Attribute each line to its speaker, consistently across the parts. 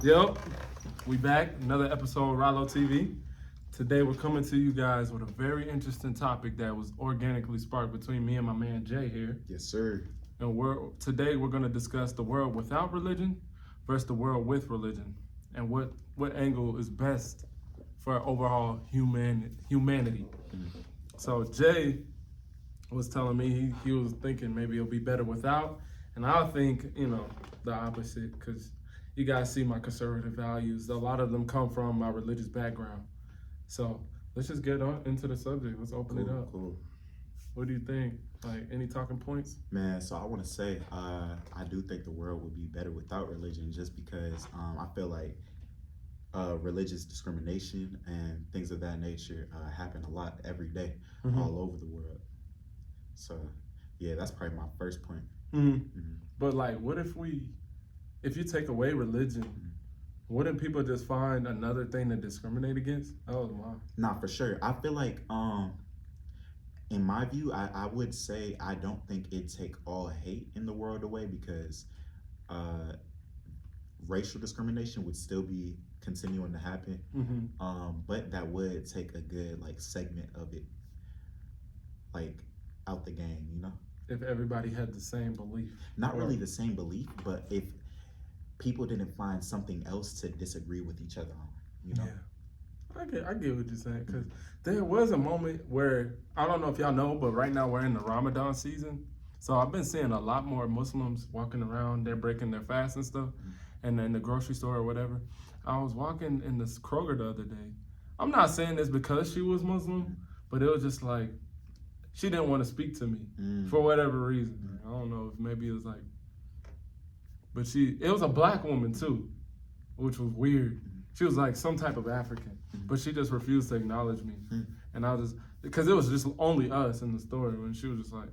Speaker 1: Yep, we back. Another episode of Rallo TV. Today we're coming to you guys with a very interesting topic that was organically sparked between me and my man Jay here.
Speaker 2: Yes, sir.
Speaker 1: And today we're going to discuss the world without religion versus the world with religion, and what angle is best for overall humanity. So Jay was telling me he was thinking maybe it'll be better without, and I think the opposite, because you guys see my conservative values. A lot of them come from my religious background. So let's just get on into the subject. Let's open it up.
Speaker 2: Cool.
Speaker 1: What do you think? Like, any talking points?
Speaker 2: Man, so I want to say I do think the world would be better without religion, just because I feel like religious discrimination and things of that nature happen a lot every day all over the world. So yeah, that's probably my first point.
Speaker 1: But like, what if you take away religion, wouldn't people just find another thing to discriminate against? Oh, wow.
Speaker 2: Nah, for sure. I feel like, in my view, I would say I don't think it take all hate in the world away, because racial discrimination would still be continuing to happen. But that would take a good segment of it out the game,
Speaker 1: If everybody had the same belief.
Speaker 2: Not really the same belief, but if people didn't find something else to disagree with each other on,
Speaker 1: Yeah, I get what you're saying, because there was a moment where, I don't know if y'all know, but right now we're in the Ramadan season. So I've been seeing a lot more Muslims walking around, they're breaking their fast and stuff, and in the grocery store or whatever. I was walking in this Kroger the other day. I'm not saying this because she was Muslim, but it was just like, she didn't want to speak to me for whatever reason. I don't know if maybe it was like, but it was a black woman too, which was weird. She was like some type of African, but she just refused to acknowledge me. And I was because it was just only us in the store, and she was just like,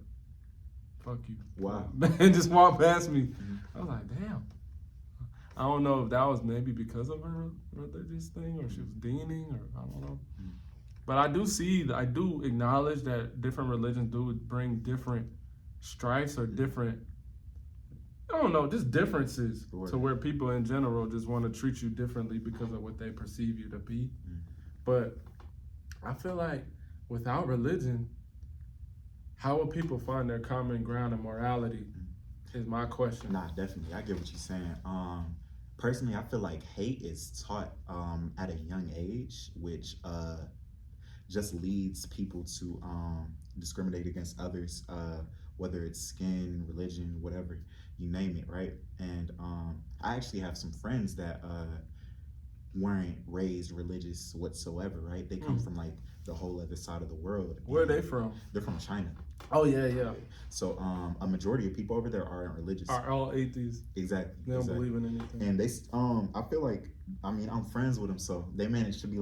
Speaker 1: fuck you.
Speaker 2: Wow.
Speaker 1: And just walked past me. I was like, damn. I don't know if that was maybe because of her religious thing, or she was deaning, or I don't know. But I do acknowledge that different religions do bring different strifes or different, I don't know, just differences to where people in general just want to treat you differently because of what they perceive you to be. But I feel like without religion, how will people find their common ground and morality is my question.
Speaker 2: Nah, definitely. I get what you're saying. Personally, I feel like hate is taught at a young age, which just leads people to discriminate against others, whether it's skin, religion, whatever, you name it, right? And I actually have some friends that weren't raised religious whatsoever, right? They come from the whole other side of the world.
Speaker 1: Where are they from?
Speaker 2: They're from China.
Speaker 1: Oh, yeah.
Speaker 2: So a majority of people over there aren't religious.
Speaker 1: Are all atheists.
Speaker 2: Exactly.
Speaker 1: They don't believe in anything.
Speaker 2: And they, I feel like, I'm friends with them, so they managed to be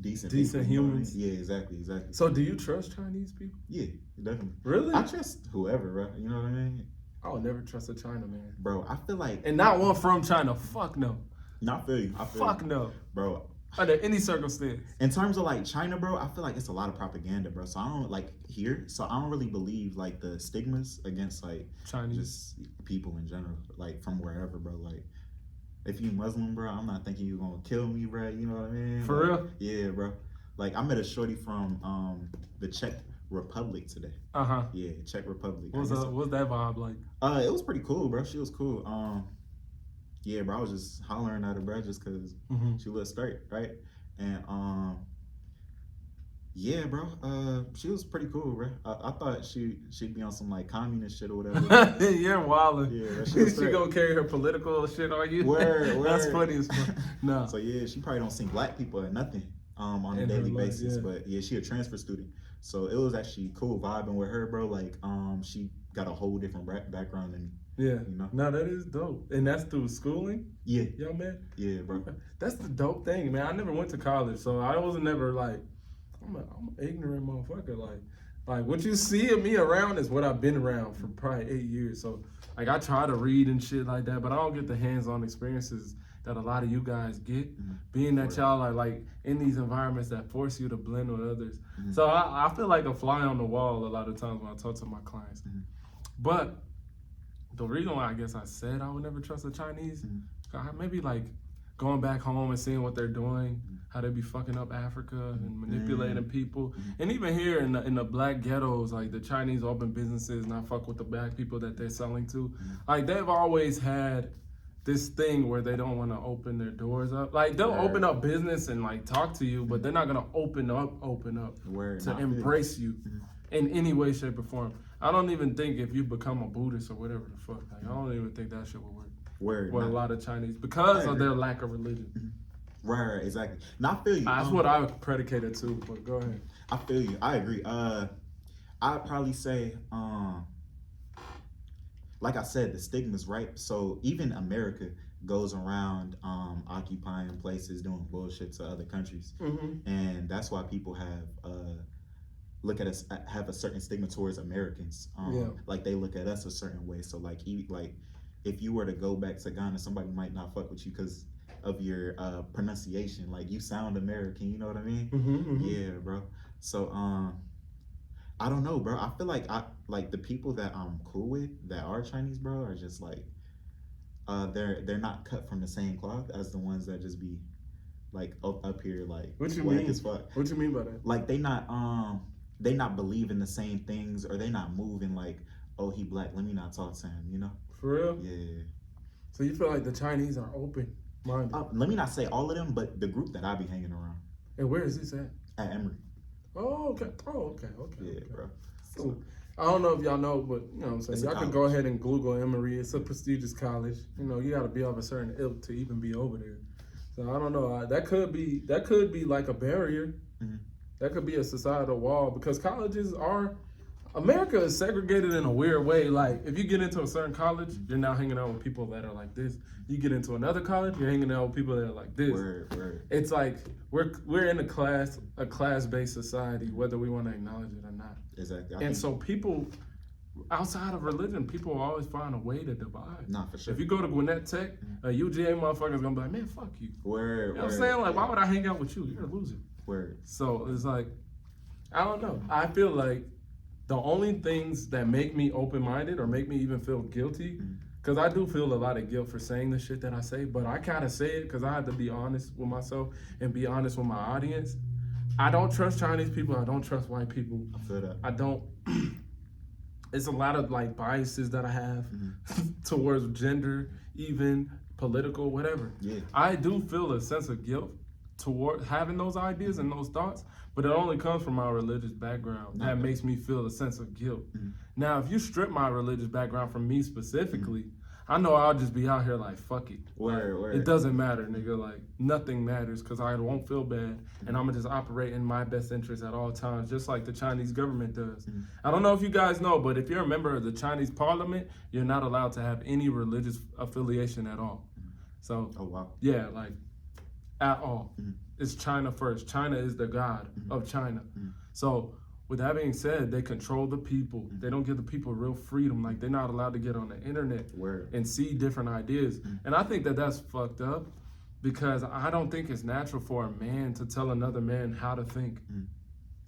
Speaker 2: decent people,
Speaker 1: humans.
Speaker 2: Yeah, exactly.
Speaker 1: So do you trust Chinese people?
Speaker 2: Yeah, definitely.
Speaker 1: Really?
Speaker 2: I trust whoever, bro. You know what I mean?
Speaker 1: I would never trust a Chinaman.
Speaker 2: Bro, I feel like...
Speaker 1: And not one from China. Fuck no.
Speaker 2: I feel you.
Speaker 1: Fuck no.
Speaker 2: Bro.
Speaker 1: Under any circumstance.
Speaker 2: In terms of China, bro, I feel like it's a lot of propaganda, bro. So I don't so I don't really believe the stigmas against
Speaker 1: Chinese,
Speaker 2: just people in general, from wherever, bro. If you Muslim, bro, I'm not thinking you're gonna kill me, bro. You know what I mean?
Speaker 1: For real?
Speaker 2: Yeah, bro. I met a shorty from the Czech Republic today. Yeah, Czech Republic.
Speaker 1: What's that vibe like?
Speaker 2: It was pretty cool, bro. She was cool. Yeah, bro, I was just hollering at her, bro, just because she looked straight, right? And, yeah, bro, she was pretty cool, bro. I thought she'd be on some, communist shit or whatever.
Speaker 1: You're wildin'.
Speaker 2: Yeah,
Speaker 1: she gonna carry her political shit on you?
Speaker 2: Word.
Speaker 1: That's funny as fuck. No.
Speaker 2: So, yeah, she probably don't see black people or nothing on a daily basis. But, yeah, she a transfer student. So, it was actually cool vibing with her, bro. She got a whole different background than me.
Speaker 1: Yeah, no, that is dope. And that's through schooling?
Speaker 2: Yeah.
Speaker 1: Yo, man?
Speaker 2: Yeah, bro.
Speaker 1: That's the dope thing, man. I never went to college, so I was never I'm an ignorant motherfucker. What you see of me around is what I've been around for probably 8 years. So, I try to read and shit like that, but I don't get the hands-on experiences that a lot of you guys get, being that y'all are in these environments that force you to blend with others. So I feel like a fly on the wall a lot of times when I talk to my clients. But the reason why I guess I said I would never trust the Chinese, maybe going back home and seeing what they're doing, how they be fucking up Africa and manipulating people. And even here in the black ghettos, like the Chinese open businesses, not fuck with the black people that they're selling to. Like they've always had this thing where they don't want to open their doors up. Like they'll open up business and like talk to you, but they're not gonna open up to embrace you in any way, shape, or form. I don't even think if you become a Buddhist or whatever the fuck, like, I don't even think that shit would work. With a lot of Chinese because of their lack of religion.
Speaker 2: Right, exactly. Now I feel you.
Speaker 1: That's what I predicated to, but go ahead.
Speaker 2: I feel you. I agree. I'd probably say, like I said, the stigma's right. So even America goes around occupying places, doing bullshit to other countries, and that's why people have look at us, have a certain stigma towards Americans. Like they look at us a certain way. So like if you were to go back to Ghana, somebody might not fuck with you because of your pronunciation. Like you sound American, you know what I mean? Yeah, bro. So I don't know, bro. I feel like the people that I'm cool with that are Chinese, bro, are just like they're not cut from the same cloth as the ones that just be like up here like
Speaker 1: what you
Speaker 2: black
Speaker 1: mean?
Speaker 2: as fuck.
Speaker 1: What you mean by that?
Speaker 2: Like they not believing the same things, or they not moving like, oh, he black, let me not talk to him, you know?
Speaker 1: For real?
Speaker 2: Yeah.
Speaker 1: So you feel like the Chinese are open minded?
Speaker 2: Let me not say all of them, but the group that I be hanging around.
Speaker 1: And where is this at?
Speaker 2: At Emory.
Speaker 1: Oh, okay.
Speaker 2: Yeah,
Speaker 1: okay.
Speaker 2: bro.
Speaker 1: So, I don't know if y'all know, but you know what I'm saying. Y'all can go ahead and Google Emory. It's a prestigious college. You know, you got to be of a certain ilk to even be over there. So I don't know. That could be like a barrier. That could be a societal wall because colleges are. America is segregated in a weird way. Like, if you get into a certain college, you're now hanging out with people that are like this. You get into another college, you're hanging out with people that are like this.
Speaker 2: Word.
Speaker 1: It's like we're in a class-based society, whether we want to acknowledge it or not.
Speaker 2: Exactly.
Speaker 1: And so people, outside of religion, people will always find a way to divide.
Speaker 2: Nah, for sure.
Speaker 1: If you go to Gwinnett Tech, a UGA motherfucker's gonna be like, man, fuck you.
Speaker 2: Word.
Speaker 1: You know what I'm saying? Like, why would I hang out with you? You're a loser.
Speaker 2: Word.
Speaker 1: So it's like, I don't know. I feel like the only things that make me open-minded or make me even feel guilty, because I do feel a lot of guilt for saying the shit that I say, but I kind of say it because I have to be honest with myself and be honest with my audience. I don't trust Chinese people. I don't trust white people.
Speaker 2: I feel that.
Speaker 1: I don't. It's a lot of like biases that I have towards gender, even political, whatever.
Speaker 2: Yeah.
Speaker 1: I do feel a sense of guilt toward having those ideas and those thoughts, but it only comes from my religious background. That makes me feel a sense of guilt. Now, if you strip my religious background from me specifically, I know I'll just be out here like, fuck it.
Speaker 2: Word.
Speaker 1: It doesn't matter, nigga. Like, nothing matters because I won't feel bad and I'm gonna just operate in my best interest at all times, just like the Chinese government does. I don't know if you guys know, but if you're a member of the Chinese parliament, you're not allowed to have any religious affiliation at all. So,
Speaker 2: oh, wow.
Speaker 1: Yeah, like, at all. It's China first. China is the god of China. So with that being said, they control the people. They don't give the people real freedom. Like they're not allowed to get on the internet and see different ideas. And I think that that's fucked up because I don't think it's natural for a man to tell another man how to think.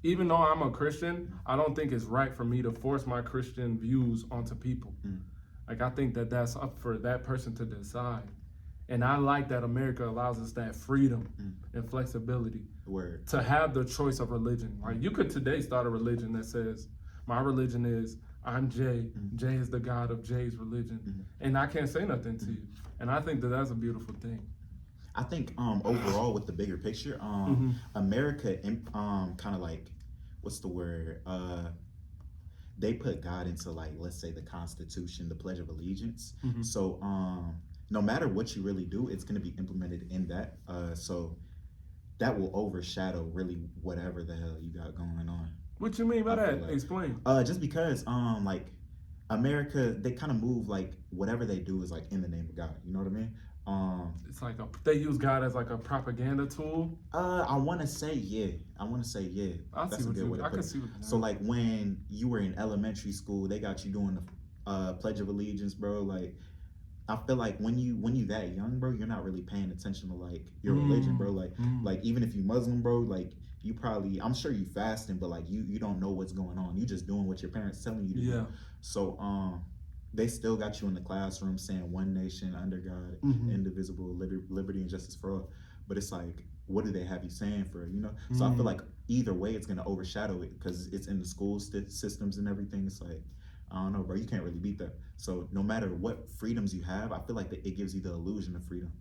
Speaker 1: Even though I'm a Christian, I don't think it's right for me to force my Christian views onto people. Like I think that that's up for that person to decide. And I like that America allows us that freedom and flexibility to have the choice of religion. Like you could today start a religion that says, my religion is I'm Jay. Jay is the God of Jay's religion. And I can't say nothing to you. And I think that that's a beautiful thing.
Speaker 2: I think overall with the bigger picture, America kind of like, what's the word? They put God into like, let's say the Constitution, the Pledge of Allegiance. So no matter what you really do, it's going to be implemented in that. So that will overshadow really whatever the hell you got going on.
Speaker 1: What you mean by that? Like, explain.
Speaker 2: Just because like America, they kind of move like whatever they do is like in the name of God. You know what I mean?
Speaker 1: It's like they use God as like a propaganda tool.
Speaker 2: I want to say yeah. That's a good way to put it. So like when you were in elementary school, they got you doing the Pledge of Allegiance, bro. Like I feel like when you that young, bro, you're not really paying attention to like your religion, bro. Like even if you Muslim, bro, like you probably, I'm sure you fasting, but like you don't know what's going on. You just doing what your parents telling you to do. So they still got you in the classroom saying one nation under God,
Speaker 1: Mhm.
Speaker 2: indivisible, liberty and justice for all. But it's like, what do they have you saying for, you know? So I feel like either way, it's going to overshadow it because it's in the school systems and everything. It's like, I don't know, bro, you can't really beat that. So no matter what freedoms you have, I feel like that it gives you the illusion of freedom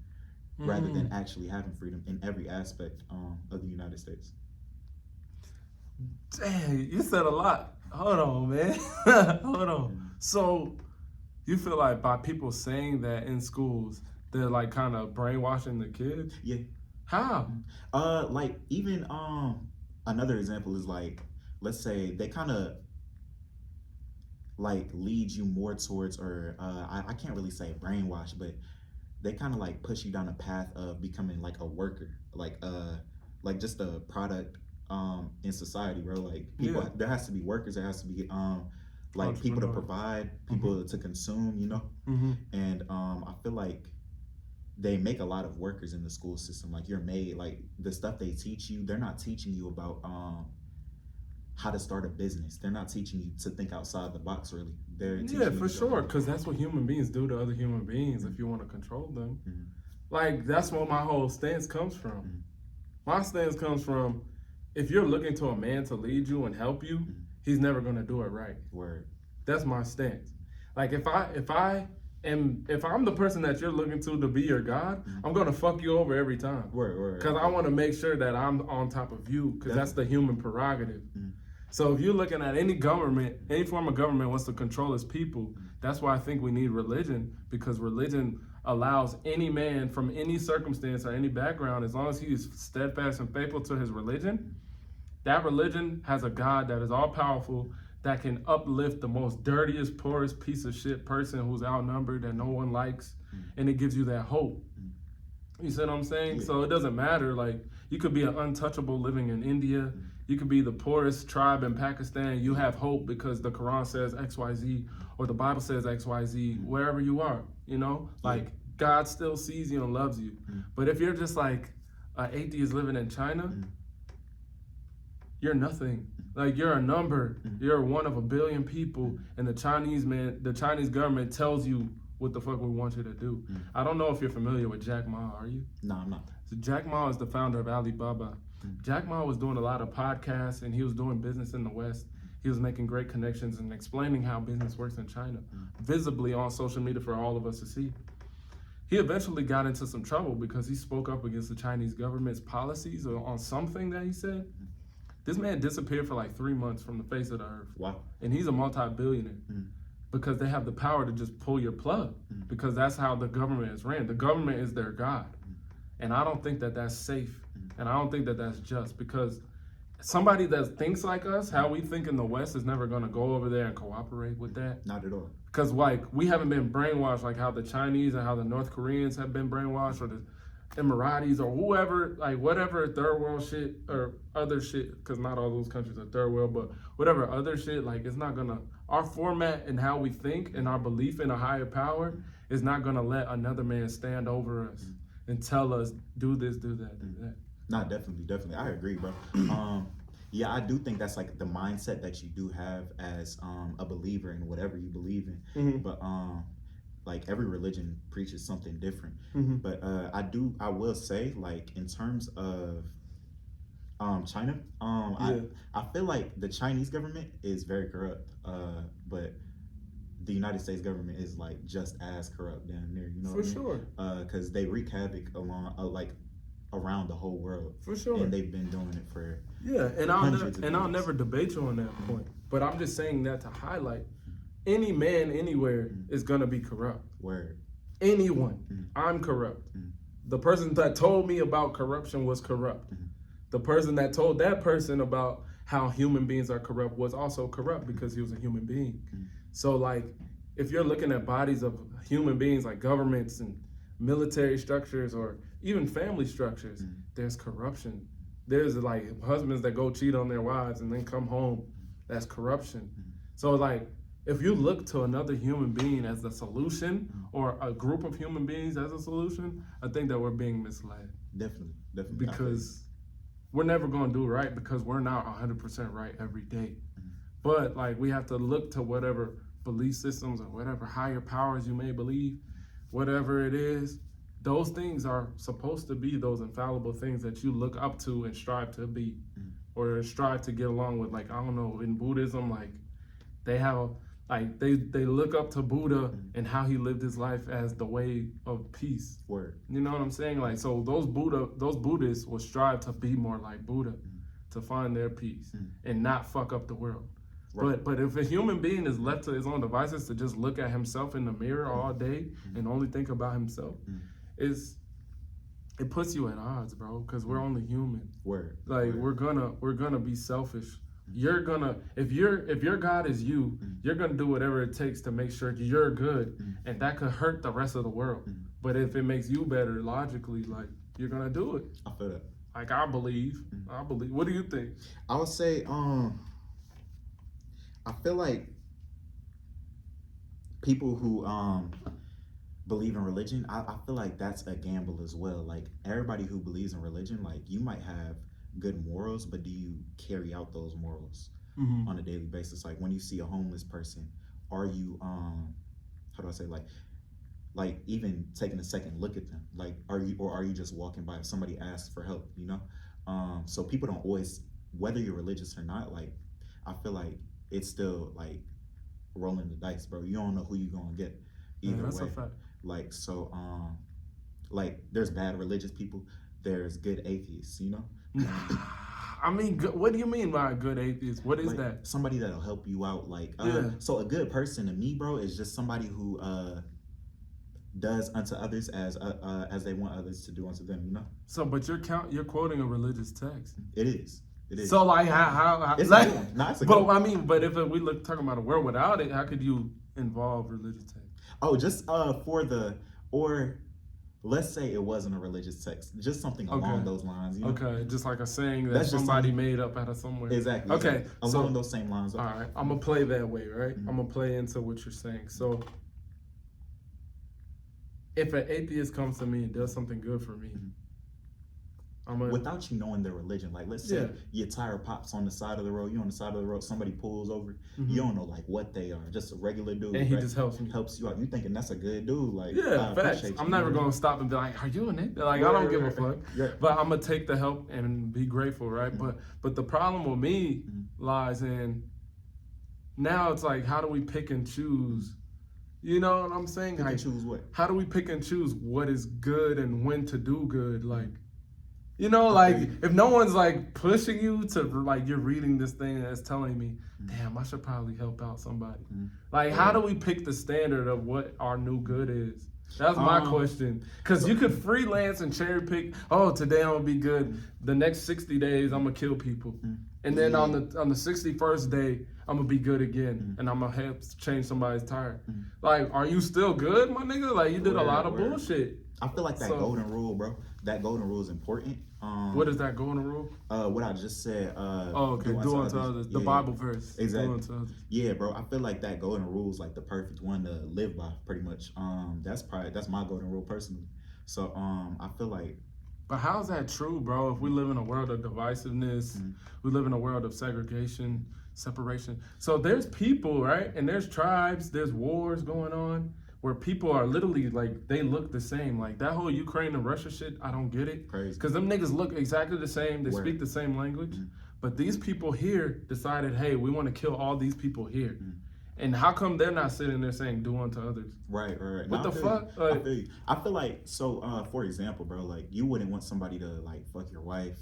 Speaker 2: rather than actually having freedom in every aspect of the United States.
Speaker 1: Dang, you said a lot. Hold on, man. Hold on. So you feel like by people saying that in schools, they're like kind of brainwashing the kids?
Speaker 2: Yeah.
Speaker 1: How?
Speaker 2: Like even another example is like, let's say they kind of like lead you more towards, or I can't really say brainwash, but they kind of like push you down a path of becoming like a worker, like just a product in society, bro. Like people, there has to be workers, there has to be like people to provide, people to consume, you know. And I feel like they make a lot of workers in the school system. Like you're made, like the stuff they teach you, they're not teaching you about how to start a business. They're not teaching you to think outside the box, really. They're teaching you
Speaker 1: for sure, because that's what human beings do to other human beings if you want to control them. Like, that's what my whole stance comes from. My stance comes from, if you're looking to a man to lead you and help you, he's never going to do it right.
Speaker 2: Word.
Speaker 1: That's my stance. Like, if I'm the person that you're looking to be your God, I'm going to fuck you over every time.
Speaker 2: Word.
Speaker 1: Because I want to make sure that I'm on top of you, because that's the human prerogative. So if you're looking at any government, any form of government wants to control its people, that's why I think we need religion, because religion allows any man from any circumstance or any background, as long as he is steadfast and faithful to his religion, that religion has a God that is all powerful, that can uplift the most dirtiest, poorest piece of shit person who's outnumbered that no one likes, and it gives you that hope. You see what I'm saying? So it doesn't matter, like, you could be an untouchable living in India, you could be the poorest tribe in Pakistan, you have hope because the Quran says XYZ, or the Bible says XYZ, wherever you are, you know? Like, God still sees you and loves you. But if you're just like an atheist living in China, you're nothing. Like, you're a number. You're one of a billion people, and the Chinese government tells you what the fuck we want you to do. I don't know if you're familiar with Jack Ma, are you?
Speaker 2: No, I'm not.
Speaker 1: So Jack Ma is the founder of Alibaba. Jack Ma was doing a lot of podcasts, and he was doing business in the West. He was making great connections and explaining how business works in China, visibly on social media for all of us to see. He eventually got into some trouble because he spoke up against the Chinese government's policies on something that he said. This man disappeared for like 3 months from the face of the earth.
Speaker 2: Wow.
Speaker 1: And he's a multi-billionaire because they have the power to just pull your plug because that's how the government is ran. The government is their God. And I don't think that that's safe. And I don't think that that's just, because somebody that thinks like us, how we think in the West, is never going to go over there and cooperate with that.
Speaker 2: Not at all.
Speaker 1: Because, like, we haven't been brainwashed like how the Chinese and how the North Koreans have been brainwashed, or the Emiratis, or whoever, like, whatever third world shit or other shit, because not all those countries are third world, but whatever other shit, like, it's not going to, our format and how we think and our belief in a higher power is not going to let another man stand over us and tell us, do this, do that, do that.
Speaker 2: No, definitely. I agree, bro. Yeah, I do think that's like the mindset that you do have as a believer in whatever you believe in. But like every religion preaches something different. But I will say, like, in terms of China, I feel like the Chinese government is very corrupt. But the United States government is like just as corrupt down there. You know what I mean?
Speaker 1: For sure.
Speaker 2: Because they wreak havoc around the whole world.
Speaker 1: For sure.
Speaker 2: And they've been doing it for
Speaker 1: I'll never debate you on that point. But I'm just saying that to highlight, any man anywhere is gonna be corrupt.
Speaker 2: Word.
Speaker 1: Anyone. I'm corrupt. The person that told me about corruption was corrupt. The person that told that person about how human beings are corrupt was also corrupt because he was a human being. So, like, if you're looking at bodies of human beings, like governments and military structures or even family structures, there's corruption. There's like husbands that go cheat on their wives and then come home. That's corruption. So, like, if you look to another human being as the solution or a group of human beings as a solution, I think that we're being misled.
Speaker 2: Definitely.
Speaker 1: Because we're never going to do right, because we're not 100% right every day. But, like, we have to look to whatever belief systems or whatever higher powers you may believe, whatever it is, those things are supposed to be those infallible things that you look up to and strive to be, or strive to get along with. Like, I don't know, in Buddhism, like they have, like they look up to Buddha and how he lived his life as the way of peace.
Speaker 2: Word.
Speaker 1: You know what I'm saying? Like, so those Buddhists will strive to be more like Buddha, to find their peace and not fuck up the world.
Speaker 2: Right.
Speaker 1: But if a human being is left to his own devices to just look at himself in the mirror all day and only think about himself, it puts you at odds, bro. Because we're only human.
Speaker 2: Word.
Speaker 1: Like
Speaker 2: Word.
Speaker 1: we're gonna be selfish. You're gonna if your God is you, you're gonna do whatever it takes to make sure you're good, and that could hurt the rest of the world. But if it makes you better logically, like you're gonna do it.
Speaker 2: I feel that.
Speaker 1: Like I believe. What do you think?
Speaker 2: I would say, I feel like people who believe in religion, I feel like that's a gamble as well. Like everybody who believes in religion, like you might have good morals, but do you carry out those morals on a daily basis? Like when you see a homeless person, are you how do I say, like even taking a second look at them? Like are you just walking by if somebody asks for help, you know? So people don't always, whether you're religious or not, like I feel like it's still like rolling the dice, bro. You don't know who you're gonna get either
Speaker 1: that's
Speaker 2: way.
Speaker 1: a fact.
Speaker 2: Like so like there's bad religious people, there's good atheists, you know?
Speaker 1: I mean, what do you mean by a good atheist? What is
Speaker 2: Like,
Speaker 1: that?
Speaker 2: somebody that'll help you out. Like
Speaker 1: Yeah.
Speaker 2: So a good person to me, bro, is just somebody who does unto others as they want others to do unto them, you know?
Speaker 1: So, but you're quoting a religious text.
Speaker 2: It is.
Speaker 1: So, like, how
Speaker 2: It's
Speaker 1: like,
Speaker 2: a good one. No, it's a good
Speaker 1: but
Speaker 2: one.
Speaker 1: I mean, but if we look talking about a world without it, how could you involve religious text?
Speaker 2: Oh, just or let's say it wasn't a religious text, just something along those lines, you know?
Speaker 1: Okay, just like a saying that
Speaker 2: That's just
Speaker 1: somebody
Speaker 2: something-
Speaker 1: made up out of somewhere.
Speaker 2: Exactly.
Speaker 1: Okay,
Speaker 2: exactly. Along those same lines.
Speaker 1: All right, I'm gonna play that way, right? I'm gonna play into what you're saying. So, if an atheist comes to me and does something good for me, I'm gonna.
Speaker 2: Without you knowing their religion, like let's say your tire pops on the side of the road, you're on the side of the road, somebody pulls over, you don't know like what they are, just a regular dude,
Speaker 1: and he
Speaker 2: right?
Speaker 1: just helps me.
Speaker 2: Helps you out. You thinking that's a good dude, like
Speaker 1: Yeah,
Speaker 2: I
Speaker 1: facts.
Speaker 2: appreciate you,
Speaker 1: I'm never
Speaker 2: you know?
Speaker 1: gonna stop and be like, "Are you an atheist?" Like I don't give a fuck.
Speaker 2: Yeah.
Speaker 1: But I'm gonna take the help and be grateful, right? But the problem with me lies in now it's like, how do we pick and choose? You know what I'm saying?
Speaker 2: Pick
Speaker 1: Like,
Speaker 2: and choose what?
Speaker 1: how do we pick and choose what is good and when to do good? Like, you know, like if no one's like pushing you to like, you're reading this thing that's telling me, damn, I should probably help out somebody. Like, how do we pick the standard of what our new good is? That's my question. Because you could freelance and cherry pick. Oh, today I'm gonna be good. The next 60 days I'm gonna kill people, and then on the 61st day I'm gonna be good again, and I'm gonna help change somebody's tire. Like, are you still good, my nigga? Like, you did a lot of bullshit.
Speaker 2: I feel like that golden rule, bro. That golden rule is important.
Speaker 1: What is that golden rule?
Speaker 2: What I just said.
Speaker 1: Do unto others. The Bible verse.
Speaker 2: Exactly.
Speaker 1: Do unto others.
Speaker 2: Yeah, bro. I feel like that golden rule is like the perfect one to live by, pretty much. That's my golden rule personally. So I feel like.
Speaker 1: But how's that true, bro? If we live in a world of divisiveness, we live in a world of segregation, separation. So there's people, right? And there's tribes, there's wars going on where people are literally like, they look the same. Like that whole Ukraine and Russia shit, I don't get it.
Speaker 2: Crazy.
Speaker 1: Because them niggas look exactly the same. They speak the same language. But these people here decided, hey, we want to kill all these people here. And how come they're not sitting there saying, do unto others?
Speaker 2: Right.
Speaker 1: What the fuck?
Speaker 2: I feel you. I feel like, so, for example, bro, like, you wouldn't want somebody to, like, fuck your wife,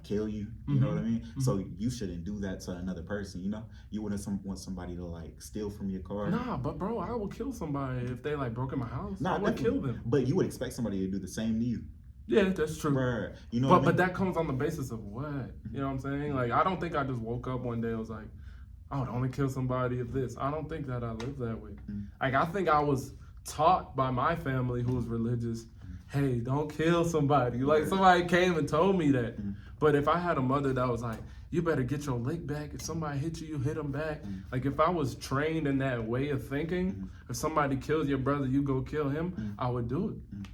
Speaker 2: kill you, you know what I mean? So you shouldn't do that to another person, you know? You wouldn't want somebody to, like, steal from your car.
Speaker 1: Nah, but bro, I would kill somebody if they, like, broke in my house.
Speaker 2: Nah,
Speaker 1: I would kill them.
Speaker 2: But you would expect somebody to do the same to you.
Speaker 1: Yeah, that's true.
Speaker 2: Right. You know what I mean?
Speaker 1: But that comes on the basis of what? You know what I'm saying? Like, I don't think I just woke up one day and was like, I would only kill somebody if this. I don't think that I live that way. Like, I think I was taught by my family who was religious, hey, don't kill somebody. Like, somebody came and told me that. But if I had a mother that was like, you better get your lick back. If somebody hit you, you hit them back. Like, if I was trained in that way of thinking, if somebody kills your brother, you go kill him, I would do it.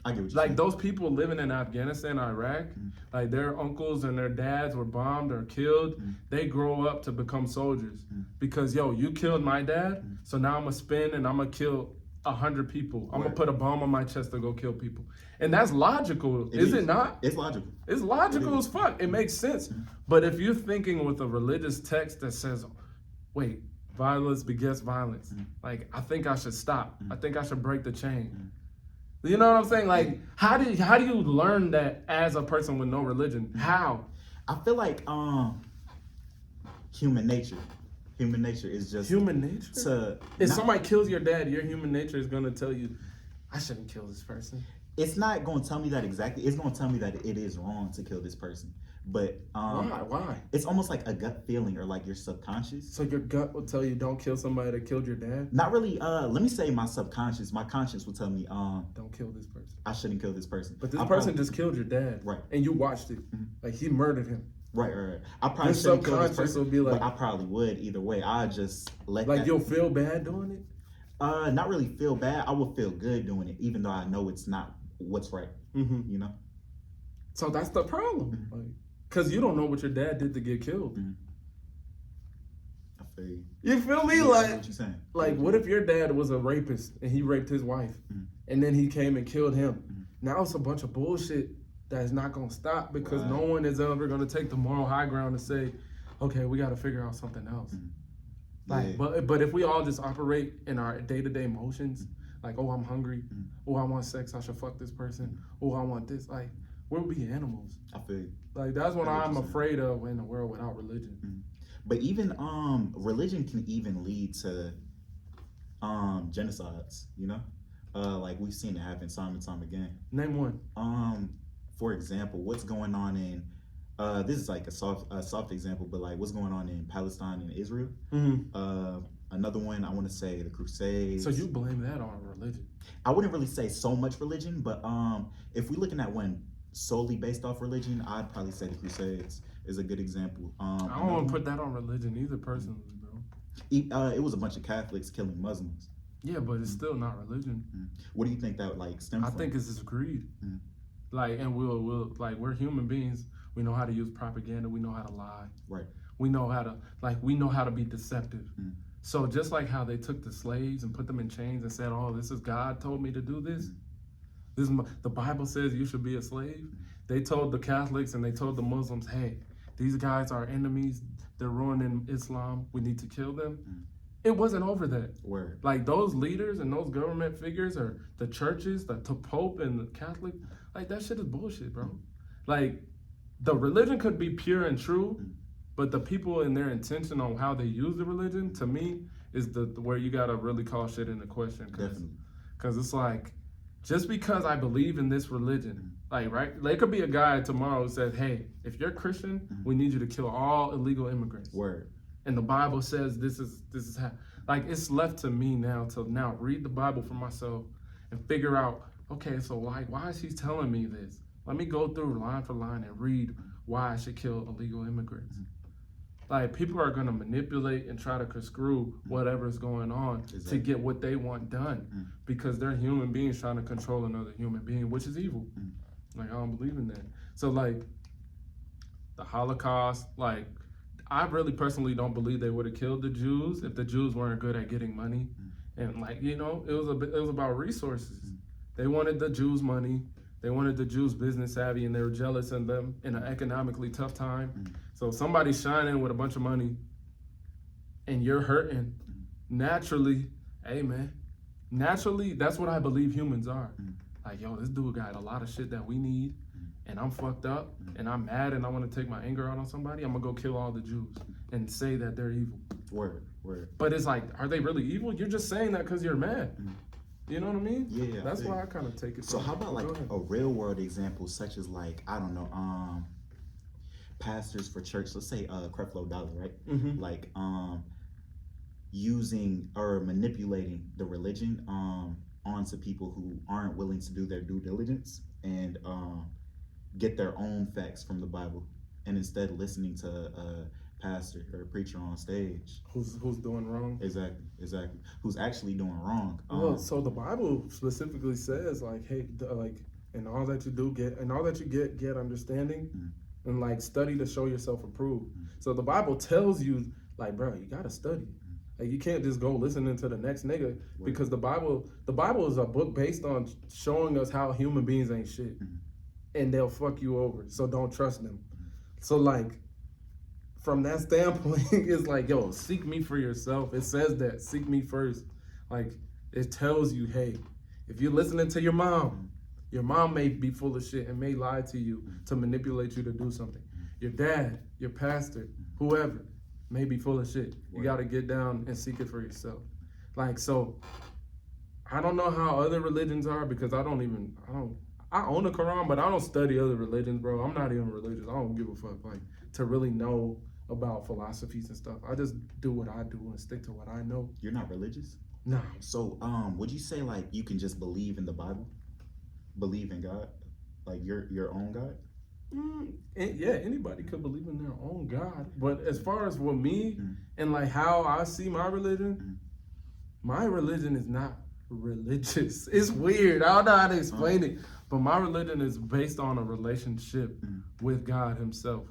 Speaker 2: I get what you're
Speaker 1: Like
Speaker 2: saying.
Speaker 1: those people living in Afghanistan, Iraq, like their uncles and their dads were bombed or killed. They grow up to become soldiers because you killed my dad, so now I'm gonna spin and I'm gonna kill 100 people. I'm gonna
Speaker 2: Right.
Speaker 1: put a bomb on my chest to go kill people, and that's logical, is it not?
Speaker 2: It's logical.
Speaker 1: It's logical
Speaker 2: It
Speaker 1: as
Speaker 2: is.
Speaker 1: fuck. It makes sense. But if you're thinking with a religious text that says, wait, violence begets violence, like I think I should stop. I think I should break the chain. You know what I'm saying? Like, how do you learn that as a person with no religion? How?
Speaker 2: I feel like human nature is just
Speaker 1: Human nature?
Speaker 2: to
Speaker 1: If
Speaker 2: not-
Speaker 1: somebody kills your dad, your human nature is gonna tell you, I shouldn't kill this person.
Speaker 2: it's not going to tell me that exactly. It's going to tell me that it is wrong to kill this person. But
Speaker 1: Why?
Speaker 2: it's almost like a gut feeling or like your subconscious.
Speaker 1: So your gut will tell you don't kill somebody that killed your dad?
Speaker 2: Not really. Let me say my subconscious. My conscience will tell me
Speaker 1: Don't kill this person.
Speaker 2: I shouldn't kill this person.
Speaker 1: But this
Speaker 2: I
Speaker 1: person
Speaker 2: probably-
Speaker 1: just killed your dad.
Speaker 2: Right.
Speaker 1: And you watched it. Like he murdered him.
Speaker 2: Right. I probably
Speaker 1: Your
Speaker 2: shouldn't kill this
Speaker 1: subconscious
Speaker 2: person,
Speaker 1: will be like-
Speaker 2: but I probably would either way. I just let
Speaker 1: Like
Speaker 2: that.
Speaker 1: you'll feel bad doing it?
Speaker 2: Not really feel bad. I would feel good doing it, even though I know it's not what's right.
Speaker 1: Mm-hmm.
Speaker 2: You know.
Speaker 1: So that's the problem. Like, cause you don't know what your dad did to get killed.
Speaker 2: I feel you.
Speaker 1: You feel me?
Speaker 2: Yeah, I
Speaker 1: Like,
Speaker 2: know what you're saying.
Speaker 1: like, what if your dad was a rapist and he raped his wife, and then he came and killed him? Now it's a bunch of bullshit that is not gonna stop because
Speaker 2: Right.
Speaker 1: no one is ever gonna take the moral high ground and say, okay, we got to figure out something else. Like,
Speaker 2: Yeah.
Speaker 1: but if we all just operate in our day-to-day motions, like, oh, I'm hungry, oh, I want sex, I should fuck this person, oh, I want this, like, we'll be animals.
Speaker 2: I feel you.
Speaker 1: Like, that's what
Speaker 2: I get what
Speaker 1: I'm
Speaker 2: you're saying.
Speaker 1: afraid of in a world without religion.
Speaker 2: But even religion can even lead to genocides, you know? Like we've seen it happen time and time again.
Speaker 1: Name one.
Speaker 2: For example, what's going on in this is like a soft example, but like what's going on in Palestine and Israel. Another one I want to say the Crusades.
Speaker 1: So you blame that on religion?
Speaker 2: I wouldn't really say so much religion, but if we're looking at one solely based off religion, I'd probably say the Crusades is a good example.
Speaker 1: I don't want to put that on religion either personally, bro.
Speaker 2: It was a bunch of Catholics killing Muslims.
Speaker 1: Yeah, but it's still not religion.
Speaker 2: What do you think that like stems
Speaker 1: I
Speaker 2: from?
Speaker 1: think it's just greed. Like, and we'll like, we're human beings. We know how to use propaganda. We know how to lie.
Speaker 2: Right.
Speaker 1: We know how to be deceptive. So just like how they took the slaves and put them in chains and said, "Oh, this is God told me to do this. This is the Bible says you should be a slave." They told the Catholics and they told the Muslims, "Hey, these guys are enemies. They're ruining Islam. We need to kill them." It wasn't over that.
Speaker 2: Word.
Speaker 1: Like those leaders and those government figures or the churches, the Pope and the Catholic, like that shit is bullshit, bro. Like the religion could be pure and true, but the people and their intention on how they use the religion, to me, is the where you gotta really call shit into question.
Speaker 2: Definitely.
Speaker 1: Cause it's like, just because I believe in this religion, like right, there could be a guy tomorrow who says, "Hey, if you're Christian, we need you to kill all illegal immigrants."
Speaker 2: Word.
Speaker 1: And the Bible says this is how, like, it's left to me now to read the Bible for myself and figure out, okay, so like, why is he telling me this? Let me go through line for line and read why I should kill illegal immigrants. Like, people are gonna manipulate and try to screw whatever's going on to get what they want done because they're human beings trying to control another human being, which is evil. Like, I don't believe in that. So like, the Holocaust, like, I really personally don't believe they would have killed the Jews if the Jews weren't good at getting money. And like, you know, it was about resources. They wanted the Jews' money. They wanted the Jews business savvy, and they were jealous of them in an economically tough time. So somebody's shining with a bunch of money and you're hurting. Naturally, hey man, naturally, that's what I believe humans are. Like, yo, this dude got a lot of shit that we need, and I'm fucked up, and I'm mad, and I want to take my anger out on somebody. I'm gonna go kill all the Jews and say that they're evil.
Speaker 2: Word.
Speaker 1: But it's like, are they really evil? You're just saying that because you're mad. You know what I mean?
Speaker 2: Yeah.
Speaker 1: That's why I kind of take it.
Speaker 2: So how about like
Speaker 1: Go ahead.
Speaker 2: a real world example, such as like, I don't know, pastors for church, let's say Creflo Dollar, right? Like using or manipulating the religion onto people who aren't willing to do their due diligence and get their own facts from the Bible, and instead listening to a pastor or a preacher on stage
Speaker 1: who's doing wrong.
Speaker 2: Exactly who's actually doing wrong.
Speaker 1: Well, so the Bible specifically says, like, hey, like, and all that you do get understanding,
Speaker 2: Mm.
Speaker 1: and like study to show yourself approved.
Speaker 2: Mm.
Speaker 1: So the Bible tells you, like, bro, you gotta study. Like, you can't just go listening to the next nigga,
Speaker 2: Word.
Speaker 1: because the Bible is a book based on showing us how human beings ain't shit, and they'll fuck you over. So don't trust them. So like, from that standpoint, it's like, yo, seek me for yourself. It says that, seek me first. Like, it tells you, hey, if you're listening to your mom may be full of shit and may lie to you to manipulate you to do something. Your dad, your pastor, whoever may be full of shit. You got to get down and seek it for yourself. Like, so I don't know how other religions are, because I own the Quran, but I don't study other religions, bro. I'm not even religious. I don't give a fuck, like, to really know about philosophies and stuff. I just do what I do and stick to what I know.
Speaker 2: You're not religious?
Speaker 1: No.
Speaker 2: So, would you say like you can just believe in the Bible, believe in God, like your own God?
Speaker 1: Yeah, anybody could believe in their own God, but as far as with me and like how I see my religion is not religious. It's weird. I don't know how to explain it, but my religion is based on a relationship with God Himself.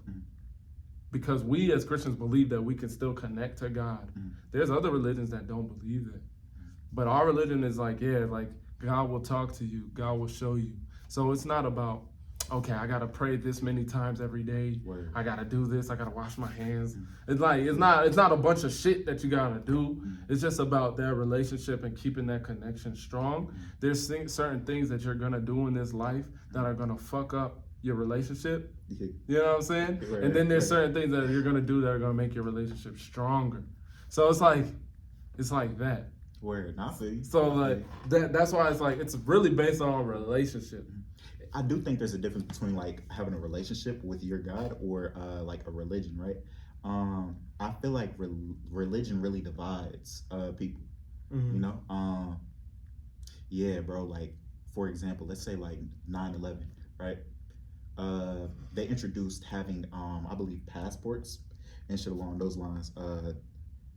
Speaker 1: Because we as Christians believe that we can still connect to God. There's other religions that don't believe that. But our religion is like, yeah, like God will talk to you, God will show you. So it's not about, okay, I gotta pray this many times every day.
Speaker 2: Word.
Speaker 1: I gotta do this, I gotta wash my hands. It's like, it's not a bunch of shit that you gotta do. It's just about that relationship and keeping that connection strong. There's certain things that you're gonna do in this life that are gonna fuck up your relationship. You know what I'm saying?
Speaker 2: Right,
Speaker 1: and then there's
Speaker 2: right.
Speaker 1: certain things that you're gonna do that are gonna make your relationship stronger. So it's like that.
Speaker 2: Word, not for you.
Speaker 1: So like that's why it's like, it's really based on a relationship.
Speaker 2: I do think there's a difference between like having a relationship with your God or like a religion, right? I feel like religion really divides people. You know, yeah, bro. Like, for example, let's say like 9/11, right? They introduced having I believe passports and shit along those lines